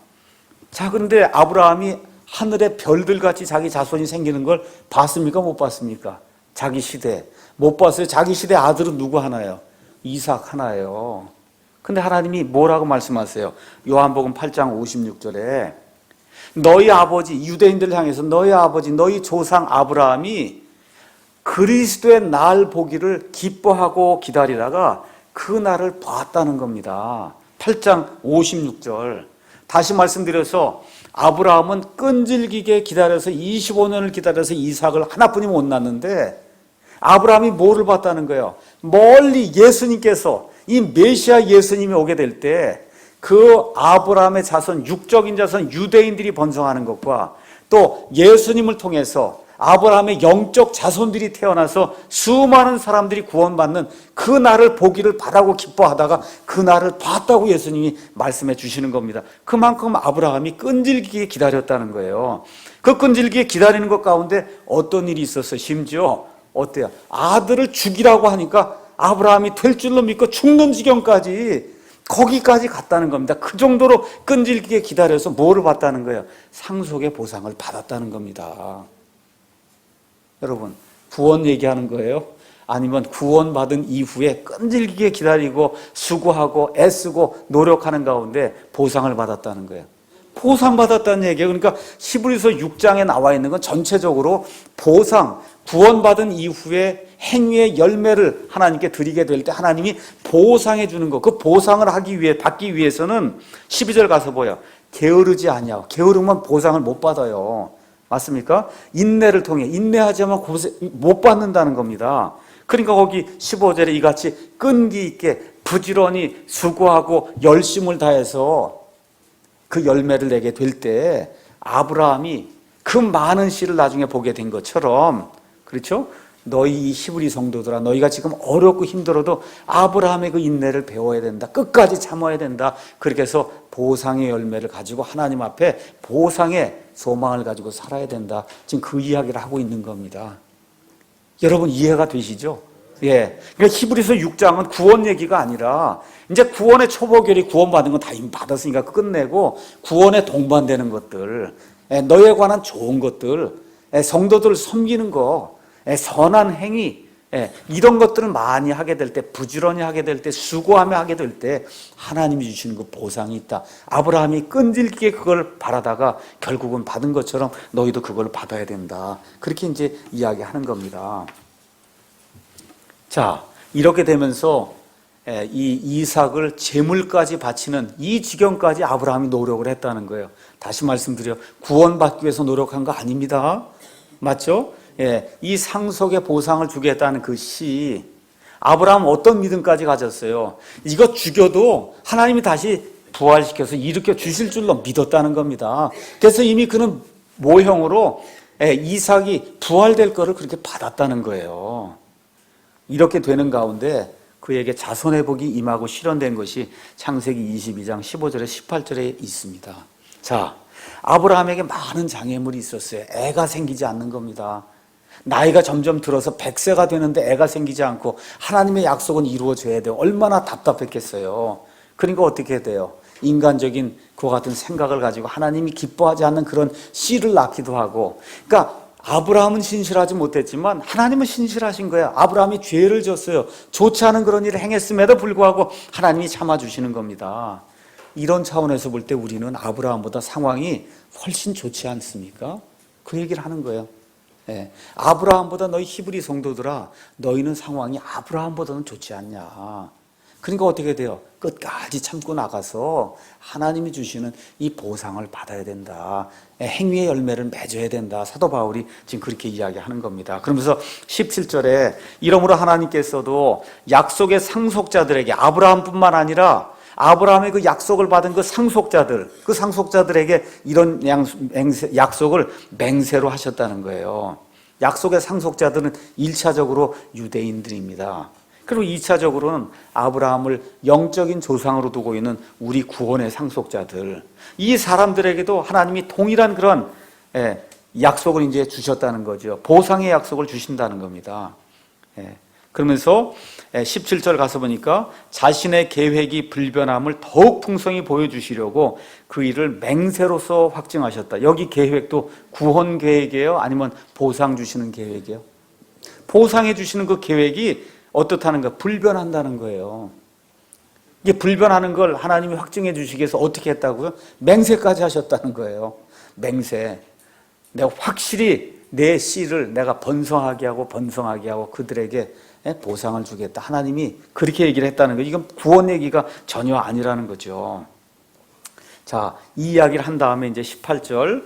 [SPEAKER 1] 자, 그런데 아브라함이 하늘의 별들같이 자기 자손이 생기는 걸 봤습니까? 못 봤습니까? 자기 시대. 못 봤어요. 자기 시대 아들은 누구 하나예요? 이삭 하나예요. 근데 하나님이 뭐라고 말씀하세요? 요한복음 8장 56절에 너희 아버지, 유대인들을 향해서 너희 아버지, 너희 조상 아브라함이 그리스도의 날 보기를 기뻐하고 기다리다가 그 날을 봤다는 겁니다. 8장 56절. 다시 말씀드려서 아브라함은 끈질기게 기다려서 25년을 기다려서 이삭을 하나뿐이 못 낳았는데 아브라함이 뭐를 봤다는 거예요? 멀리 예수님께서, 이 메시아 예수님이 오게 될 때 그 아브라함의 자손, 육적인 자손 유대인들이 번성하는 것과 또 예수님을 통해서 아브라함의 영적 자손들이 태어나서 수많은 사람들이 구원받는 그 날을 보기를 바라고 기뻐하다가 그 날을 봤다고 예수님이 말씀해 주시는 겁니다. 그만큼 아브라함이 끈질기게 기다렸다는 거예요. 그 끈질기게 기다리는 것 가운데 어떤 일이 있었어요? 심지어 어때요? 아들을 죽이라고 하니까 아브라함이 될 줄로 믿고 죽는 지경까지 거기까지 갔다는 겁니다. 그 정도로 끈질기게 기다려서 뭐를 받다는 거예요? 상속의 보상을 받았다는 겁니다. 여러분, 구원 얘기하는 거예요? 아니면 구원받은 이후에 끈질기게 기다리고 수고하고 애쓰고 노력하는 가운데 보상을 받았다는 거예요? 보상받았다는 얘기예요. 그러니까 히브리서 6장에 나와 있는 건 전체적으로 보상, 구원받은 이후에 행위의 열매를 하나님께 드리게 될 때 하나님이 보상해 주는 것, 그 보상을 받기 위해서는 12절 가서 보여. 게으르지 아니하고, 게으르면 보상을 못 받아요. 맞습니까? 인내를 통해, 인내하지 않으면 못 받는다는 겁니다. 그러니까 거기 15절에 이같이 끈기 있게 부지런히 수고하고 열심을 다해서 그 열매를 내게 될 때 아브라함이 그 많은 씨를 나중에 보게 된 것처럼, 그렇죠? 너희 히브리 성도들아, 너희가 지금 어렵고 힘들어도 아브라함의 그 인내를 배워야 된다. 끝까지 참아야 된다. 그렇게 해서 보상의 열매를 가지고 하나님 앞에 보상의 소망을 가지고 살아야 된다. 지금 그 이야기를 하고 있는 겁니다. 여러분 이해가 되시죠? 예. 그러니까 히브리서 6장은 구원 얘기가 아니라 이제 구원의 초보결이 구원받은 건 다 이미 받았으니까 끝내고 구원에 동반되는 것들, 너에 관한 좋은 것들, 성도들을 섬기는 거, 선한 행위, 이런 것들을 많이 하게 될 때, 부지런히 하게 될 때, 수고하며 하게 될 때 하나님이 주시는 그 보상이 있다. 아브라함이 끈질기게 그걸 바라다가 결국은 받은 것처럼 너희도 그걸 받아야 된다. 그렇게 이제 이야기하는 겁니다. 자, 이렇게 되면서 이 이삭을 제물까지 바치는 이 지경까지 아브라함이 노력을 했다는 거예요. 다시 말씀드려, 구원받기 위해서 노력한 거 아닙니다. 맞죠? 예, 이 상속의 보상을 주겠다는 그 시, 아브라함 어떤 믿음까지 가졌어요? 이거 죽여도 하나님이 다시 부활시켜서 일으켜 주실 줄로 믿었다는 겁니다. 그래서 이미 그는 모형으로 이삭이 부활될 거를 그렇게 받았다는 거예요. 이렇게 되는 가운데 그에게 자손회복이 임하고 실현된 것이 창세기 22장 15절에 18절에 있습니다. 자, 아브라함에게 많은 장애물이 있었어요. 애가 생기지 않는 겁니다. 나이가 점점 들어서 100세가 되는데 애가 생기지 않고 하나님의 약속은 이루어져야 돼요. 얼마나 답답했겠어요. 그러니까 어떻게 돼요? 인간적인 그와 같은 생각을 가지고 하나님이 기뻐하지 않는 그런 씨를 낳기도 하고. 그러니까 아브라함은 신실하지 못했지만 하나님은 신실하신 거예요. 아브라함이 죄를 졌어요. 좋지 않은 그런 일을 행했음에도 불구하고 하나님이 참아주시는 겁니다. 이런 차원에서 볼 때 우리는 아브라함보다 상황이 훨씬 좋지 않습니까? 그 얘기를 하는 거예요. 예. 아브라함보다 너희 히브리 성도들아, 너희는 상황이 아브라함보다는 좋지 않냐. 그러니까 어떻게 돼요? 끝까지 참고 나가서 하나님이 주시는 이 보상을 받아야 된다. 행위의 열매를 맺어야 된다. 사도 바울이 지금 그렇게 이야기하는 겁니다. 그러면서 17절에 이러므로 하나님께서도 약속의 상속자들에게, 아브라함뿐만 아니라 아브라함의 그 약속을 받은 그 상속자들에게 이런 약속을 맹세로 하셨다는 거예요. 약속의 상속자들은 1차적으로 유대인들입니다. 그리고 2차적으로는 아브라함을 영적인 조상으로 두고 있는 우리 구원의 상속자들, 이 사람들에게도 하나님이 동일한 그런 약속을 이제 주셨다는 거죠. 보상의 약속을 주신다는 겁니다. 그러면서 17절 가서 보니까 자신의 계획이 불변함을 더욱 풍성히 보여주시려고 그 일을 맹세로서 확증하셨다. 여기 계획도 구원 계획이에요? 아니면 보상 주시는 계획이에요? 보상해 주시는 그 계획이 어떻다는 거? 불변한다는 거예요. 이게 불변하는 걸 하나님이 확증해 주시기 위해서 어떻게 했다고요? 맹세까지 하셨다는 거예요. 맹세. 내가 확실히 내 씨를 내가 번성하게 하고 그들에게 보상을 주겠다. 하나님이 그렇게 얘기를 했다는 거예요. 이건 구원 얘기가 전혀 아니라는 거죠. 자, 이 이야기를 한 다음에 이제 18절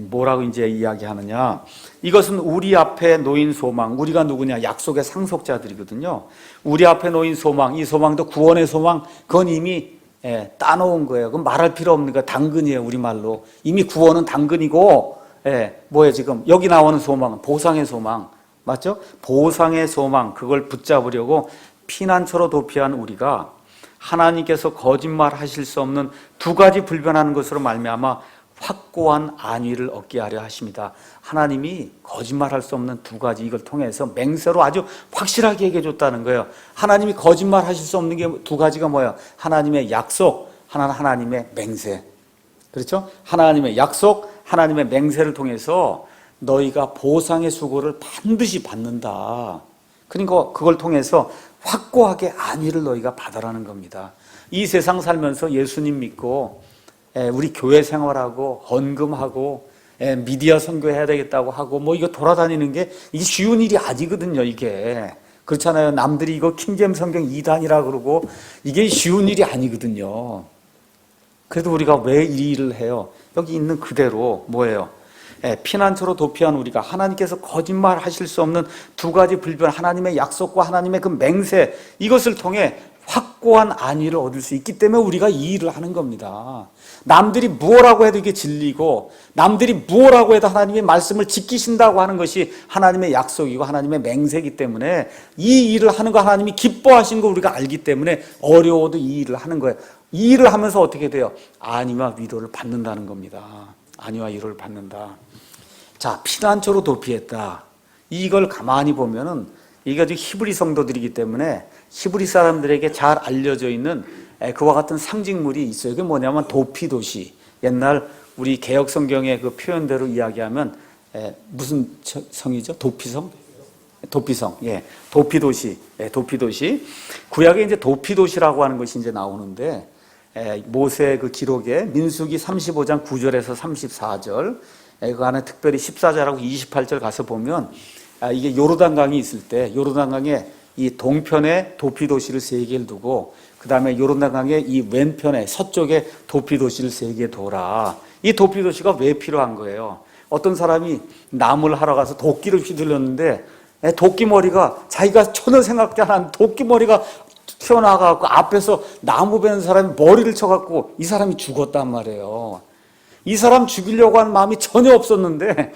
[SPEAKER 1] 뭐라고 이제 이야기하느냐? 이것은 우리 앞에 놓인 소망. 우리가 누구냐? 약속의 상속자들이거든요. 우리 앞에 놓인 소망, 이 소망도 구원의 소망. 그건 이미 따놓은 거예요. 그건 말할 필요 없는 거예요. 당근이에요, 우리말로. 이미 구원은 당근이고, 뭐예요 지금 여기 나오는 소망은 보상의 소망 맞죠? 보상의 소망 그걸 붙잡으려고 피난처로 도피한 우리가 하나님께서 거짓말하실 수 없는 두 가지 불변하는 것으로 말미암아 확고한 안위를 얻게 하려 하십니다. 하나님이 거짓말할 수 없는 두 가지 이걸 통해서 맹세로 아주 확실하게 얘기해 줬다는 거예요. 하나님이 거짓말하실 수 없는 게 두 가지가 뭐예요? 하나님의 약속, 하나는 하나님의 맹세. 그렇죠? 하나님의 약속, 하나님의 맹세를 통해서 너희가 보상의 수고를 반드시 받는다. 그러니까 그걸 통해서 확고하게 안위를 너희가 받아라는 겁니다. 이 세상 살면서 예수님 믿고 우리 교회 생활하고 헌금하고 미디어 선교해야 되겠다고 하고 뭐 이거 돌아다니는 게 이게 쉬운 일이 아니거든요. 이게 그렇잖아요. 남들이 이거 킹잼 성경 2단이라 그러고 이게 쉬운 일이 아니거든요. 그래도 우리가 왜 이 일을 해요? 여기 있는 그대로 뭐예요? 피난처로 도피한 우리가 하나님께서 거짓말하실 수 없는 두 가지 불변 하나님의 약속과 하나님의 그 맹세 이것을 통해 확고한 안위를 얻을 수 있기 때문에 우리가 이 일을 하는 겁니다. 남들이 무엇라고 해도 이게 진리고 남들이 무엇라고 해도 하나님의 말씀을 지키신다고 하는 것이 하나님의 약속이고 하나님의 맹세이기 때문에 이 일을 하는 거 하나님이 기뻐하신 거 우리가 알기 때문에 어려워도 이 일을 하는 거예요. 이 일을 하면서 어떻게 돼요? 안위와 위로를 받는다는 겁니다. 안위와 위로를 받는다. 자, 피난처로 도피했다. 이걸 가만히 보면은 이게 아주 히브리 성도들이기 때문에 히브리 사람들에게 잘 알려져 있는 그와 같은 상징물이 있어요. 그게 뭐냐면 도피도시. 옛날 우리 개혁 성경의 그 표현대로 이야기하면 무슨 성이죠? 도피성? 도피성. 예. 도피도시. 예, 도피도시. 구약에 이제 도피도시라고 하는 것이 이제 나오는데 모세 그 기록에 민수기 35장 9절에서 34절 그 안에 특별히 14절하고 28절 가서 보면 이게 요르단강이 있을 때 요르단강에 이 동편에 도피도시를 3개를 두고 그 다음에 요르단강의 이 왼편에 서쪽에 도피도시를 3개 둬라. 이 도피도시가 왜 필요한 거예요? 어떤 사람이 나무를 하러 가서 도끼를 휘둘렀는데 도끼머리가 자기가 전혀 생각지 않은 도끼머리가 튀어나와갖고 앞에서 나무 베는 사람이 머리를 쳐갖고 이 사람이 죽었단 말이에요. 이 사람 죽이려고 한 마음이 전혀 없었는데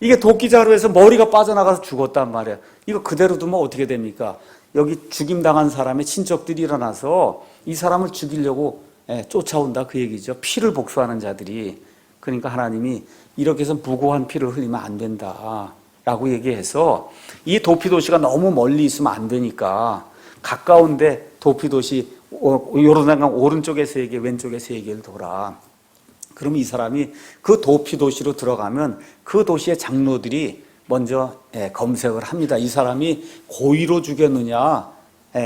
[SPEAKER 1] 이게 도끼자루에서 머리가 빠져나가서 죽었단 말이에요. 이거 그대로 두면 어떻게 됩니까? 여기 죽임당한 사람의 친척들이 일어나서 이 사람을 죽이려고 쫓아온다 그 얘기죠. 피를 복수하는 자들이. 그러니까 하나님이 이렇게 해서 무고한 피를 흘리면 안 된다 라고 얘기해서 이 도피도시가 너무 멀리 있으면 안 되니까 가까운데 도피도시 요르단강 오른쪽에 3개 왼쪽에 3개를 둬라. 그럼 이 사람이 그 도피도시로 들어가면 그 도시의 장로들이 먼저 검색을 합니다. 이 사람이 고의로 죽였느냐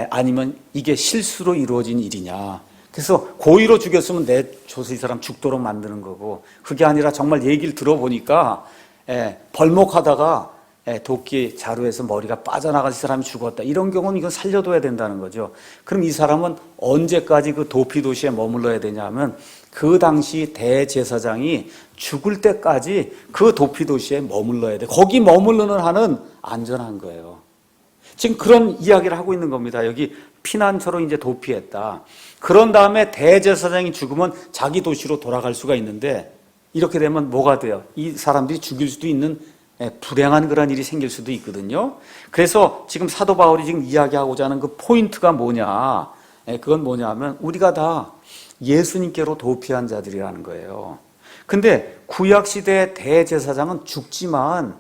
[SPEAKER 1] 아니면 이게 실수로 이루어진 일이냐. 그래서 고의로 죽였으면 내줘서 이 사람 죽도록 만드는 거고 그게 아니라 정말 얘기를 들어보니까 벌목하다가 도끼 자루에서 머리가 빠져나가서 이 사람이 죽었다. 이런 경우는 이건 살려둬야 된다는 거죠. 그럼 이 사람은 언제까지 그 도피도시에 머물러야 되냐면 그 당시 대제사장이 죽을 때까지 그 도피도시에 머물러야 돼. 거기 머무르는 한은 안전한 거예요. 지금 그런 이야기를 하고 있는 겁니다. 여기 피난처로 이제 도피했다. 그런 다음에 대제사장이 죽으면 자기 도시로 돌아갈 수가 있는데 이렇게 되면 뭐가 돼요? 이 사람들이 죽일 수도 있는 불행한 그런 일이 생길 수도 있거든요. 그래서 지금 사도 바울이 지금 이야기하고자 하는 그 포인트가 뭐냐? 그건 뭐냐면 우리가 다 예수님께로 도피한 자들이라는 거예요. 근데 구약시대의 대제사장은 죽지만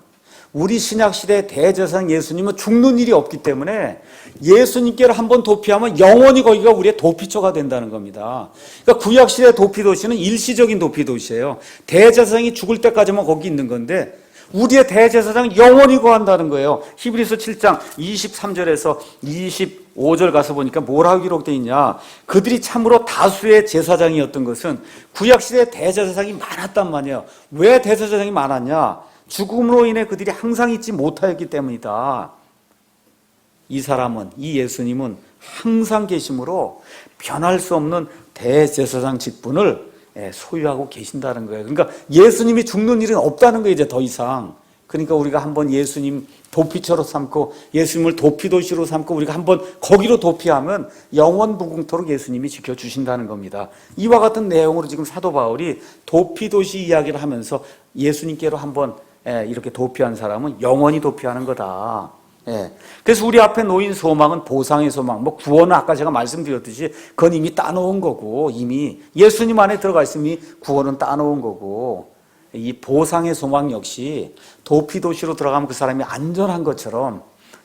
[SPEAKER 1] 우리 신약시대의 대제사장 예수님은 죽는 일이 없기 때문에 예수님께로 한번 도피하면 영원히 거기가 우리의 도피처가 된다는 겁니다. 그러니까 구약시대의 도피도시는 일시적인 도피도시예요. 대제사장이 죽을 때까지만 거기 있는 건데 우리의 대제사장은 영원히 거한다는 거예요. 히브리서 7장 23절에서 25절 가서 보니까 뭐라고 기록되어 있냐. 그들이 참으로 다수의 제사장이었던 것은 구약시대에 대제사장이 많았단 말이에요. 왜 대제사장이 많았냐. 죽음으로 인해 그들이 항상 있지 못하였기 때문이다. 이 사람은, 이 예수님은 항상 계심으로 변할 수 없는 대제사장 직분을 소유하고 계신다는 거예요. 그러니까 예수님이 죽는 일은 없다는 거예요. 이제 더 이상 그러니까 우리가 한번 예수님 도피처로 삼고 예수님을 도피도시로 삼고 우리가 한번 거기로 도피하면 영원 무궁토록 예수님이 지켜주신다는 겁니다. 이와 같은 내용으로 지금 사도 바울이 도피도시 이야기를 하면서 예수님께로 한번 이렇게 도피한 사람은 영원히 도피하는 거다. 그래서 우리 앞에 놓인 소망은 보상의 소망, 뭐 구원은 아까 제가 말씀드렸듯이 그건 이미 따놓은 거고, 이미 예수님 안에 들어가 있으니 구원은 따놓은 거고, 이 보상의 소망 역시 도피도시로 들어가면 그 사람이 안전한 것처럼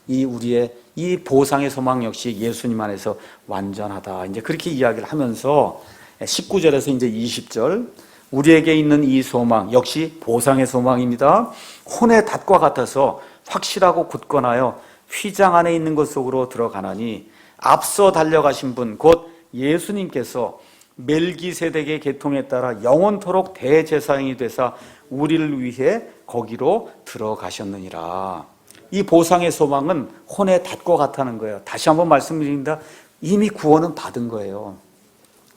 [SPEAKER 1] 우리의 이 보상의 소망 역시 예수님 안에서 완전하다. 이제 그렇게 이야기를 하면서 19절에서 이제 20절, 우리에게 있는 이 소망 역시 보상의 소망입니다. 혼의 닷과 같아서 확실하고 굳건하여 휘장 안에 있는 것 속으로 들어가나니 앞서 달려가신 분 곧 예수님께서 멜기세덱의 계통에 따라 영원토록 대제사장이 되사 우리를 위해 거기로 들어가셨느니라. 이 보상의 소망은 혼의 닷과 같다는 거예요. 다시 한번 말씀드립니다. 이미 구원은 받은 거예요.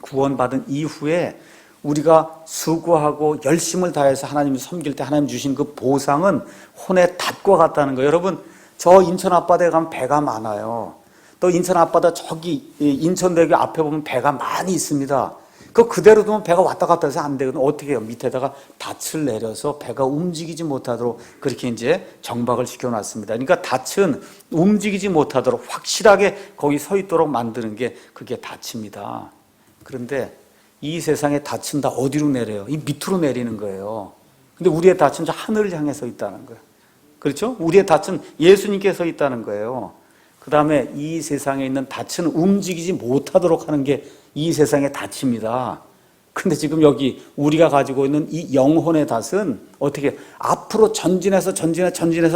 [SPEAKER 1] 구원받은 이후에 우리가 수고하고 열심을 다해서 하나님을 섬길 때 하나님 주신 그 보상은 혼의 닷과 같다는 거예요. 여러분, 저 인천 앞바다에 가면 배가 많아요. 또 인천 앞바다 저기 인천대교 앞에 보면 배가 많이 있습니다. 그대로 두면 배가 왔다 갔다 해서 안 되거든요. 어떻게 해요? 밑에다가 닻을 내려서 배가 움직이지 못하도록 그렇게 이제 정박을 시켜놨습니다. 그러니까 닻은 움직이지 못하도록 확실하게 거기 서 있도록 만드는 게 그게 닻입니다. 그런데 이 세상의 닻은 다 어디로 내려요? 이 밑으로 내리는 거예요. 근데 우리의 닻은 저 하늘을 향해 서 있다는 거예요. 그렇죠? 우리의 닻은 예수님께 서 있다는 거예요. 그 다음에 이 세상에 있는 닻은 움직이지 못하도록 하는 게 이 세상의 닻입니다. 근데 지금 여기 우리가 가지고 있는 이 영혼의 닷은 어떻게 앞으로 전진해서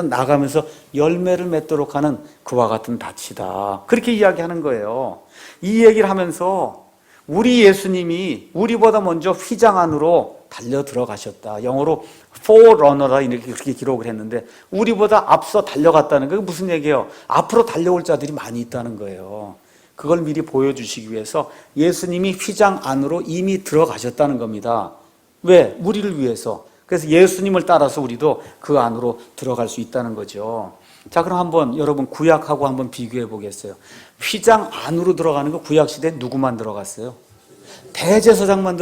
[SPEAKER 1] 나가면서 열매를 맺도록 하는 그와 같은 닷이다. 그렇게 이야기하는 거예요. 이 얘기를 하면서 우리 예수님이 우리보다 먼저 휘장 안으로 달려 들어가셨다. 영어로 forerunner다 이렇게 그렇게 기록을 했는데 우리보다 앞서 달려갔다는 게 무슨 얘기예요? 앞으로 달려올 자들이 많이 있다는 거예요. 그걸 미리 보여주시기 위해서 예수님이 휘장 안으로 이미 들어가셨다는 겁니다. 왜? 우리를 위해서. 그래서 예수님을 따라서 우리도 그 안으로 들어갈 수 있다는 거죠. 자, 그럼 한번 여러분 구약하고 한번 비교해 보겠어요. 휘장 안으로 들어가는 거 구약 시대에 누구만 들어갔어요? 대제사장만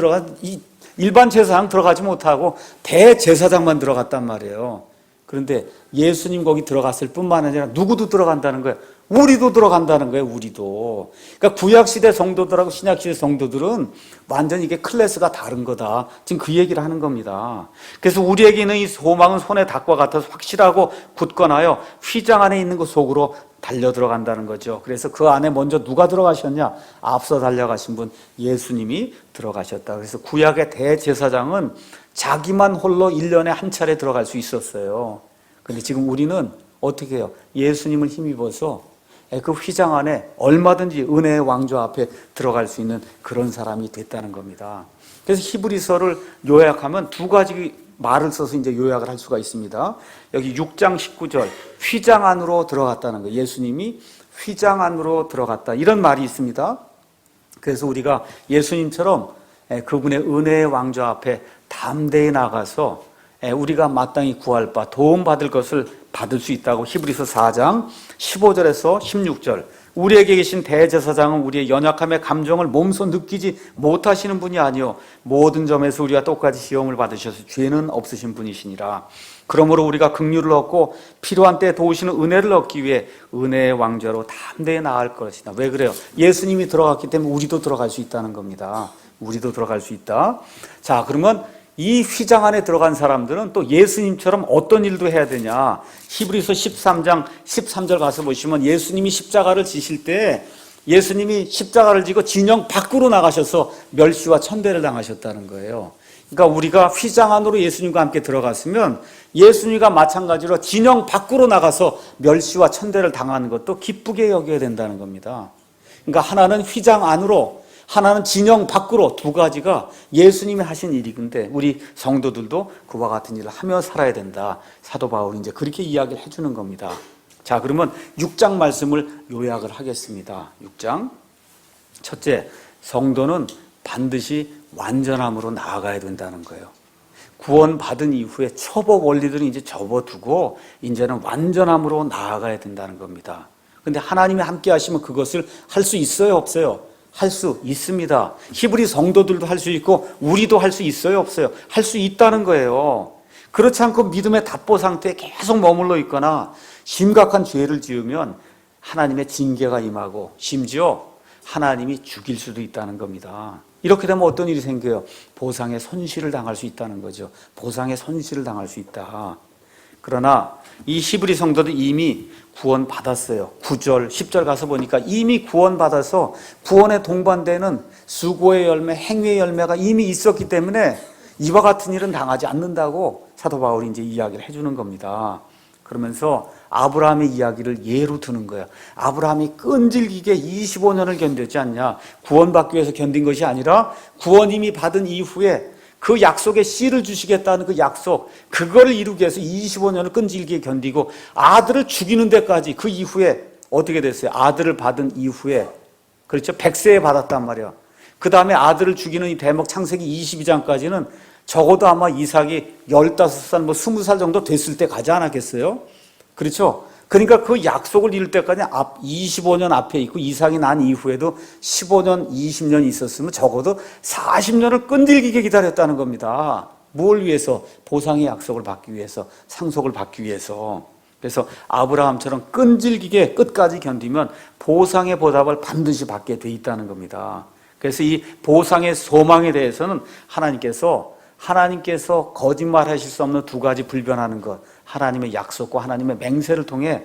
[SPEAKER 1] 일반 제사장 들어가지 못하고 대제사장만 들어갔단 말이에요. 그런데 예수님 거기 들어갔을 뿐만 아니라 누구도 들어간다는 거예요. 우리도 들어간다는 거예요. 우리도. 그러니까 구약시대 성도들하고 신약시대 성도들은 완전히 이게 클래스가 다른 거다. 지금 그 얘기를 하는 겁니다. 그래서 우리에게는 이 소망은 손의 닭과 같아서 확실하고 굳건하여 휘장 안에 있는 것 속으로 달려 들어간다는 거죠. 그래서 그 안에 먼저 누가 들어가셨냐? 앞서 달려가신 분 예수님이 들어가셨다. 그래서 구약의 대제사장은 자기만 홀로 1년에 한 차례 들어갈 수 있었어요. 근데 지금 우리는 어떻게 해요? 예수님을 힘입어서 그 휘장 안에 얼마든지 은혜의 왕좌 앞에 들어갈 수 있는 그런 사람이 됐다는 겁니다. 그래서 히브리서를 요약하면 두 가지 말을 써서 이제 요약을 할 수가 있습니다. 여기 6장 19절 휘장 안으로 들어갔다는 거예요. 예수님이 휘장 안으로 들어갔다 이런 말이 있습니다. 그래서 우리가 예수님처럼 그분의 은혜의 왕좌 앞에 담대히 나가서 우리가 마땅히 구할 바 도움받을 것을 받을 수 있다고 히브리서 4장 15절에서 16절 우리에게 계신 대제사장은 우리의 연약함의 감정을 몸소 느끼지 못하시는 분이 아니요 모든 점에서 우리와 똑같이 시험을 받으셔서 죄는 없으신 분이시니라. 그러므로 우리가 긍휼을 얻고 필요한 때에 도우시는 은혜를 얻기 위해 은혜의 왕좌로 담대히 나아갈 것이다. 왜 그래요? 예수님이 들어갔기 때문에 우리도 들어갈 수 있다는 겁니다. 우리도 들어갈 수 있다. 자, 그러면 이 휘장 안에 들어간 사람들은 또 예수님처럼 어떤 일도 해야 되냐? 히브리서 13장 13절 가서 보시면 예수님이 십자가를 지실 때 예수님이 십자가를 지고 진영 밖으로 나가셔서 멸시와 천대를 당하셨다는 거예요. 그러니까 우리가 휘장 안으로 예수님과 함께 들어갔으면 예수님과 마찬가지로 진영 밖으로 나가서 멸시와 천대를 당하는 것도 기쁘게 여겨야 된다는 겁니다. 그러니까 하나는 휘장 안으로 하나는 진영 밖으로 두 가지가 예수님이 하신 일이근데 우리 성도들도 그와 같은 일을 하며 살아야 된다. 사도 바울이 이제 그렇게 이야기를 해주는 겁니다. 자, 그러면 6장 말씀을 요약을 하겠습니다. 6장. 첫째, 성도는 반드시 완전함으로 나아가야 된다는 거예요. 구원받은 이후에 초보 원리들은 이제 접어두고 이제는 완전함으로 나아가야 된다는 겁니다. 근데 하나님이 함께 하시면 그것을 할 수 있어요, 없어요? 할 수 있습니다. 히브리 성도들도 할 수 있고 우리도 할 수 있어요, 없어요? 할 수 있다는 거예요. 그렇지 않고 믿음의 답보 상태에 계속 머물러 있거나 심각한 죄를 지으면 하나님의 징계가 임하고 심지어 하나님이 죽일 수도 있다는 겁니다. 이렇게 되면 어떤 일이 생겨요? 보상의 손실을 당할 수 있다는 거죠. 보상의 손실을 당할 수 있다. 그러나 이 히브리 성도들 이미 구원받았어요. 9절, 10절 가서 보니까 이미 구원받아서 구원에 동반되는 수고의 열매, 행위의 열매가 이미 있었기 때문에 이와 같은 일은 당하지 않는다고 사도 바울이 이제 이야기를 해주는 겁니다. 그러면서 아브라함의 이야기를 예로 드는 거예요. 아브라함이 끈질기게 25년을 견뎠지 않냐. 구원받기 위해서 견딘 것이 아니라 구원 이미 받은 이후에 그 약속의 씨를 주시겠다는 그 약속, 그걸 이루기 위해서 25년을 끈질기게 견디고 아들을 죽이는 데까지 그 이후에 어떻게 됐어요? 아들을 받은 이후에, 그렇죠? 100세에 받았단 말이야. 그 다음에 아들을 죽이는 이 대목 창세기 22장까지는 적어도 아마 이삭이 15살, 20살 정도 됐을 때 가지 않았겠어요? 그렇죠? 그러니까 그 약속을 이룰 때까지 25년 앞에 있고 이삭이 난 이후에도 15년, 20년 있었으면 적어도 40년을 끈질기게 기다렸다는 겁니다. 뭘 위해서? 보상의 약속을 받기 위해서, 상속을 받기 위해서. 그래서 아브라함처럼 끈질기게 끝까지 견디면 보상의 보답을 반드시 받게 돼 있다는 겁니다. 그래서 이 보상의 소망에 대해서는 하나님께서 거짓말하실 수 없는 두 가지 불변하는 것, 하나님의 약속과 하나님의 맹세를 통해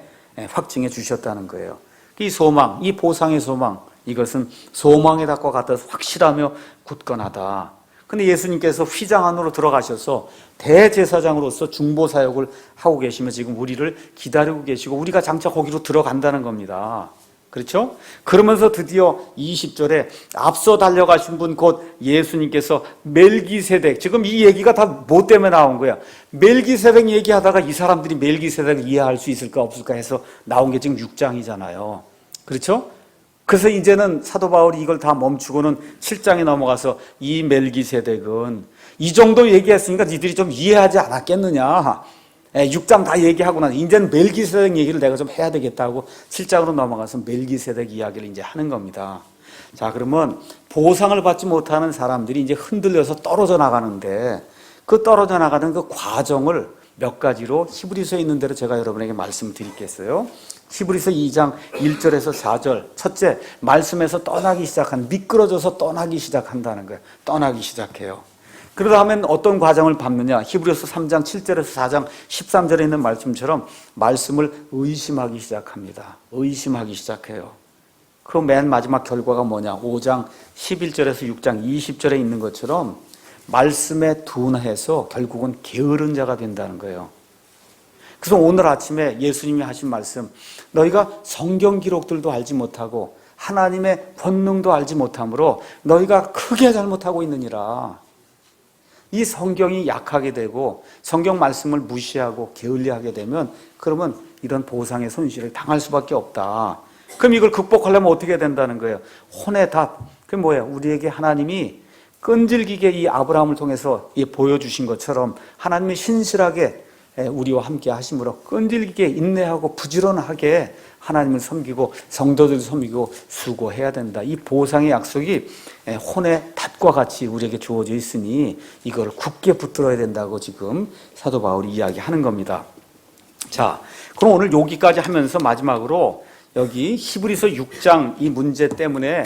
[SPEAKER 1] 확증해 주셨다는 거예요. 이 소망, 이 보상의 소망, 이것은 소망의 닭과 같아서 확실하며 굳건하다. 근데 예수님께서 휘장 안으로 들어가셔서 대제사장으로서 중보 사역을 하고 계시며 지금 우리를 기다리고 계시고 우리가 장차 거기로 들어간다는 겁니다. 그렇죠? 그러면서 드디어 20절에 앞서 달려가신 분 곧 예수님께서 멜기세덱, 지금 이 얘기가 다 뭐 때문에 나온 거야? 멜기세덱 얘기하다가 이 사람들이 멜기세덱을 이해할 수 있을까 없을까 해서 나온 게 지금 6장이잖아요. 그렇죠? 그래서 이제는 사도 바울이 이걸 다 멈추고는 7장에 넘어가서 이 멜기세덱은 이 정도 얘기했으니까 니들이 좀 이해하지 않았겠느냐? 6장 다 얘기하고 나서 이제는 멜기세덱 얘기를 내가 좀 해야 되겠다고 7장으로 넘어가서 멜기세덱 이야기를 이제 하는 겁니다. 자, 그러면 보상을 받지 못하는 사람들이 이제 흔들려서 떨어져 나가는데 그 떨어져 나가는 그 과정을 몇 가지로 히브리서에 있는 대로 제가 여러분에게 말씀드리겠어요. 히브리서 2장 1절에서 4절. 첫째, 말씀에서 떠나기 시작한, 미끄러져서 떠나기 시작한다는 거예요. 떠나기 시작해요. 그러다 하면 어떤 과정을 밟느냐? 히브리서 3장 7절에서 4장 13절에 있는 말씀처럼 말씀을 의심하기 시작합니다. 의심하기 시작해요. 그 맨 마지막 결과가 뭐냐? 5장 11절에서 6장 20절에 있는 것처럼 말씀에 둔해서 결국은 게으른 자가 된다는 거예요. 그래서 오늘 아침에 예수님이 하신 말씀, 너희가 성경 기록들도 알지 못하고 하나님의 권능도 알지 못하므로 너희가 크게 잘못하고 있느니라. 이 성경이 약하게 되고 성경 말씀을 무시하고 게을리하게 되면 그러면 이런 보상의 손실을 당할 수밖에 없다. 그럼 이걸 극복하려면 어떻게 된다는 거예요? 혼의 답. 그게 뭐예요? 우리에게 하나님이 끈질기게 이 아브라함을 통해서 보여주신 것처럼 하나님이 신실하게 우리와 함께 하심으로 끈질기게 인내하고 부지런하게 하나님을 섬기고 성도들을 섬기고 수고해야 된다. 이 보상의 약속이 혼의 닷과 같이 우리에게 주어져 있으니 이걸 굳게 붙들어야 된다고 지금 사도 바울이 이야기하는 겁니다. 자, 그럼 오늘 여기까지 하면서 마지막으로 여기 히브리서 6장 이 문제 때문에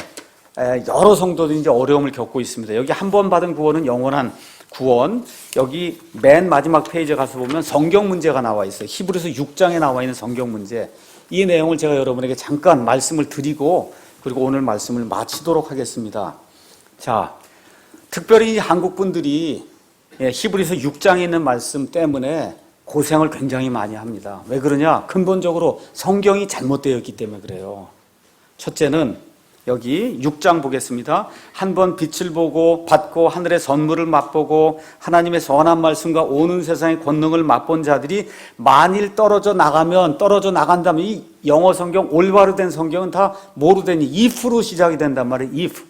[SPEAKER 1] 여러 성도들이 이제 어려움을 겪고 있습니다. 여기 한 번 받은 구원은 영원한 구원. 여기 맨 마지막 페이지에 가서 보면 성경 문제가 나와 있어요. 히브리서 6장에 나와 있는 성경 문제. 이 내용을 제가 여러분에게 잠깐 말씀을 드리고 그리고 오늘 말씀을 마치도록 하겠습니다. 자, 특별히 한국 분들이 히브리서 6장에 있는 말씀 때문에 고생을 굉장히 많이 합니다. 왜 그러냐? 근본적으로 성경이 잘못되어 있기 때문에 그래요. 첫째는 여기 6장 보겠습니다. 한 번 빛을 보고 받고 하늘의 선물을 맛보고 하나님의 선한 말씀과 오는 세상의 권능을 맛본 자들이 만일 떨어져 나간다면 이 영어 성경 올바로 된 성경은 다 뭐로 되니? if로 시작이 된단 말이에요. if.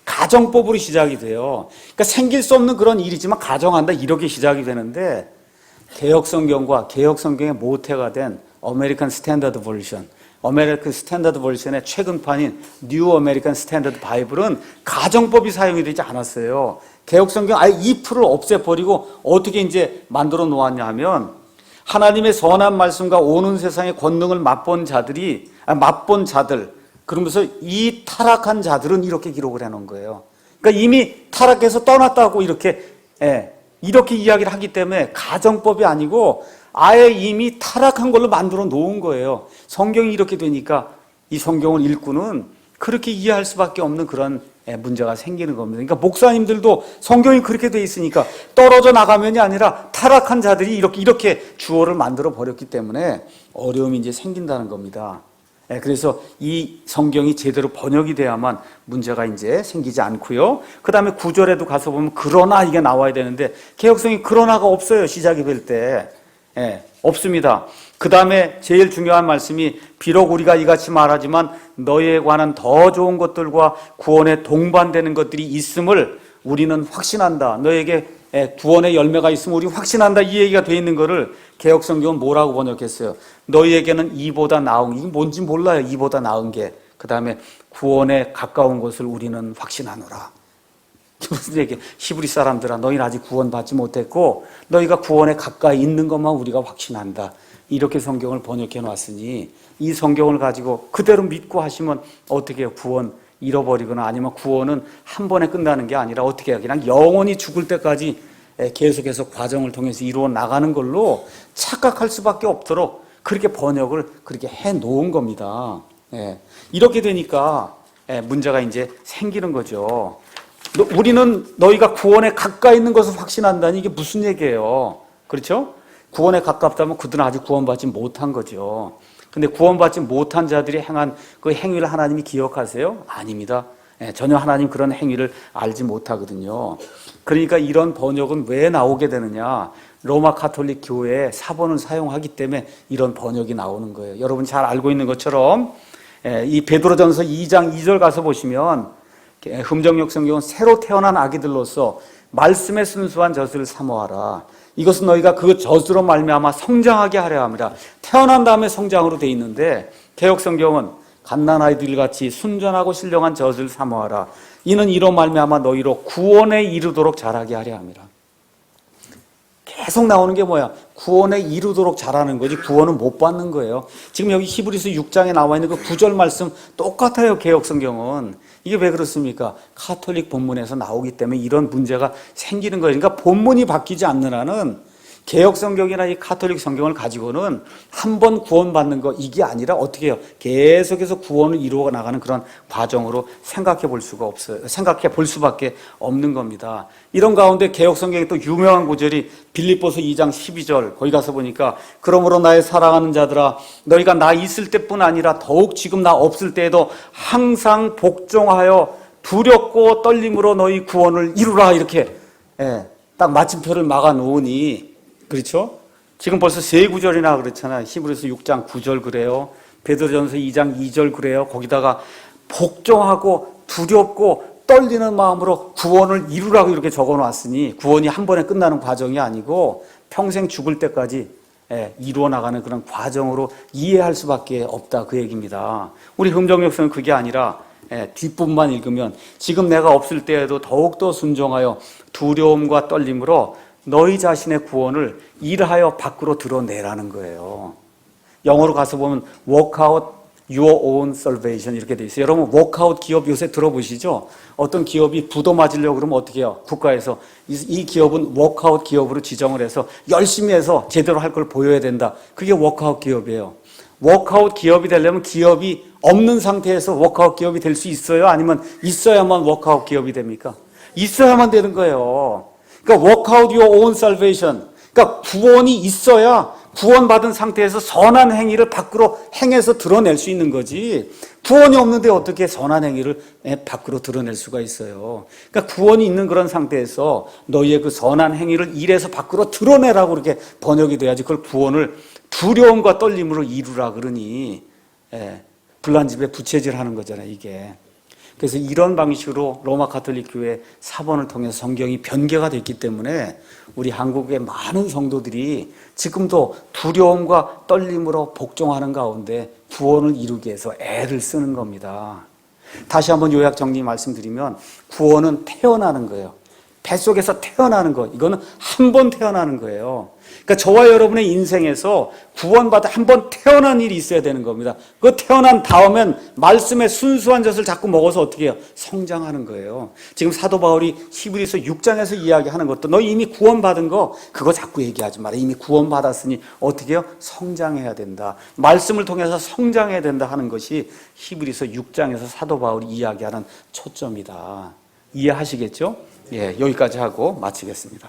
[SPEAKER 1] 가정법으로 시작이 돼요. 그러니까 생길 수 없는 그런 일이지만 가정한다 이렇게 시작이 되는데 개혁성경과 개혁성경의 모태가 된 아메리칸 스탠다드 버전, 아메리칸 스탠다드 버전의 최근판인 뉴 아메리칸 스탠다드 바이블은 가정법이 사용이 되지 않았어요. 개혁성경 아예 이 풀을 없애버리고 어떻게 이제 만들어 놓았냐 하면 하나님의 선한 말씀과 오는 세상의 권능을 맛본 자들, 그러면서 이 타락한 자들은 이렇게 기록을 해놓은 거예요. 그러니까 이미 타락해서 떠났다고 이렇게 이야기를 하기 때문에 가정법이 아니고 아예 이미 타락한 걸로 만들어 놓은 거예요. 성경이 이렇게 되니까 이 성경을 읽고는 그렇게 이해할 수밖에 없는 그런 문제가 생기는 겁니다. 그러니까 목사님들도 성경이 그렇게 돼 있으니까 떨어져 나가면이 아니라 타락한 자들이 이렇게 주어를 만들어 버렸기 때문에 어려움이 이제 생긴다는 겁니다. 그래서 이 성경이 제대로 번역이 돼야만 문제가 이제 생기지 않고요. 그 다음에 9절에도 가서 보면 그러나 이게 나와야 되는데 개혁성이 그러나가 없어요. 시작이 될 때. 없습니다. 그 다음에 제일 중요한 말씀이 비록 우리가 이같이 말하지만 너희에 관한 더 좋은 것들과 구원에 동반되는 것들이 있음을 우리는 확신한다. 너에게 구원의 열매가 있으면 우리 확신한다. 이 얘기가 돼 있는 거를 개혁성경은 뭐라고 번역했어요? 너희에게는 이보다 나은, 이게 뭔지 몰라요. 이보다 나은 게. 그 다음에 구원에 가까운 것을 우리는 확신하노라. 무슨 얘기예요? 히브리 사람들아, 너희는 아직 구원받지 못했고 너희가 구원에 가까이 있는 것만 우리가 확신한다. 이렇게 성경을 번역해 놨으니 이 성경을 가지고 그대로 믿고 하시면 어떻게 해요? 구원 잃어버리거나 아니면 구원은 한 번에 끝나는 게 아니라 어떻게 해요? 그냥 영원히 죽을 때까지 계속해서 과정을 통해서 이루어 나가는 걸로 착각할 수밖에 없도록 그렇게 번역을 그렇게 해 놓은 겁니다. 이렇게 되니까 문제가 이제 생기는 거죠. 우리는 너희가 구원에 가까이 있는 것을 확신한다니 이게 무슨 얘기예요? 그렇죠? 구원에 가깝다면 그들은 아직 구원받지 못한 거죠. 근데 구원받지 못한 자들이 행한 그 행위를 하나님이 기억하세요? 아닙니다. 전혀 하나님 그런 행위를 알지 못하거든요. 그러니까 이런 번역은 왜 나오게 되느냐? 로마 가톨릭 교회의 사본을 사용하기 때문에 이런 번역이 나오는 거예요. 여러분 잘 알고 있는 것처럼 이 베드로전서 2장 2절 가서 보시면 흠정역 성경은 새로 태어난 아기들로서 말씀의 순수한 젖을 사모하라. 이것은 너희가 그 젖으로 말미암아 성장하게 하려 함이라. 태어난 다음에 성장으로 돼 있는데 개역 성경은 갓난아이들 같이 순전하고 신령한 젖을 사모하라. 이는 이로 말미암아 너희로 구원에 이르도록 자라게 하려 함이라. 계속 나오는 게 뭐야? 구원에 이르도록 자라는 거지 구원은 못 받는 거예요. 지금 여기 히브리서 6장에 나와 있는 그 9절 말씀 똑같아요. 개역 성경은. 이게 왜 그렇습니까? 카톨릭 본문에서 나오기 때문에 이런 문제가 생기는 거예요. 그러니까 본문이 바뀌지 않는 한은 개역 성경이나 이 카톨릭 성경을 가지고는 한 번 구원받는 거 이게 아니라 어떻게 해요? 계속해서 구원을 이루어 나가는 그런 과정으로 생각해 볼 수가 없어요. 생각해 볼 수밖에 없는 겁니다. 이런 가운데 개역 성경에 또 유명한 구절이 빌립보서 2장 12절 거기 가서 보니까 그러므로 나의 사랑하는 자들아 너희가 나 있을 때뿐 아니라 더욱 지금 나 없을 때에도 항상 복종하여 두렵고 떨림으로 너희 구원을 이루라 이렇게 딱 마침표를 막아 놓으니 그렇죠? 지금 벌써 세 구절이나 그렇잖아요. 히브리서 6장 9절 그래요. 베드로전서 2장 2절 그래요. 거기다가 복종하고 두렵고 떨리는 마음으로 구원을 이루라고 이렇게 적어놨으니 구원이 한 번에 끝나는 과정이 아니고 평생 죽을 때까지 이루어 나가는 그런 과정으로 이해할 수밖에 없다 그 얘기입니다. 우리 흠정역서는 그게 아니라 뒷부분만 읽으면 지금 내가 없을 때에도 더욱더 순종하여 두려움과 떨림으로 너희 자신의 구원을 일하여 밖으로 드러내라는 거예요. 영어로 가서 보면 work out your own salvation 이렇게 돼 있어요. 여러분 work out 기업 요새 들어보시죠? 어떤 기업이 부도 맞으려고 그러면 어떻게 해요? 국가에서 이 기업은 work out 기업으로 지정을 해서 열심히 해서 제대로 할 걸 보여야 된다. 그게 work out 기업이에요. work out 기업이 되려면 기업이 없는 상태에서 work out 기업이 될 수 있어요? 아니면 있어야만 work out 기업이 됩니까? 있어야만 되는 거예요. 그러니까 work out your own salvation. 그러니까 구원이 있어야 구원받은 상태에서 선한 행위를 밖으로 행해서 드러낼 수 있는 거지. 구원이 없는데 어떻게 선한 행위를 밖으로 드러낼 수가 있어요. 그러니까 구원이 있는 그런 상태에서 너희의 그 선한 행위를 일해서 밖으로 드러내라고 그렇게 번역이 돼야지 그걸 구원을 두려움과 떨림으로 이루라 그러니 불난 집에 부채질하는 거잖아요 이게. 그래서 이런 방식으로 로마 가톨릭 교회 사본을 통해서 성경이 변개가 됐기 때문에 우리 한국의 많은 성도들이 지금도 두려움과 떨림으로 복종하는 가운데 구원을 이루기 위해서 애를 쓰는 겁니다. 다시 한번 요약 정리 말씀드리면 구원은 태어나는 거예요. 뱃속에서 태어나는 거. 이거는 한 번 태어나는 거예요. 그러니까 저와 여러분의 인생에서 구원받아 한 번 태어난 일이 있어야 되는 겁니다. 그 태어난 다음엔 말씀의 순수한 젖을 자꾸 먹어서 어떻게 해요? 성장하는 거예요. 지금 사도 바울이 히브리서 6장에서 이야기하는 것도 너 이미 구원받은 거 그거 자꾸 얘기하지 마라. 이미 구원받았으니 어떻게 해요? 성장해야 된다. 말씀을 통해서 성장해야 된다 하는 것이 히브리서 6장에서 사도 바울이 이야기하는 초점이다. 이해하시겠죠? 예, 여기까지 하고 마치겠습니다.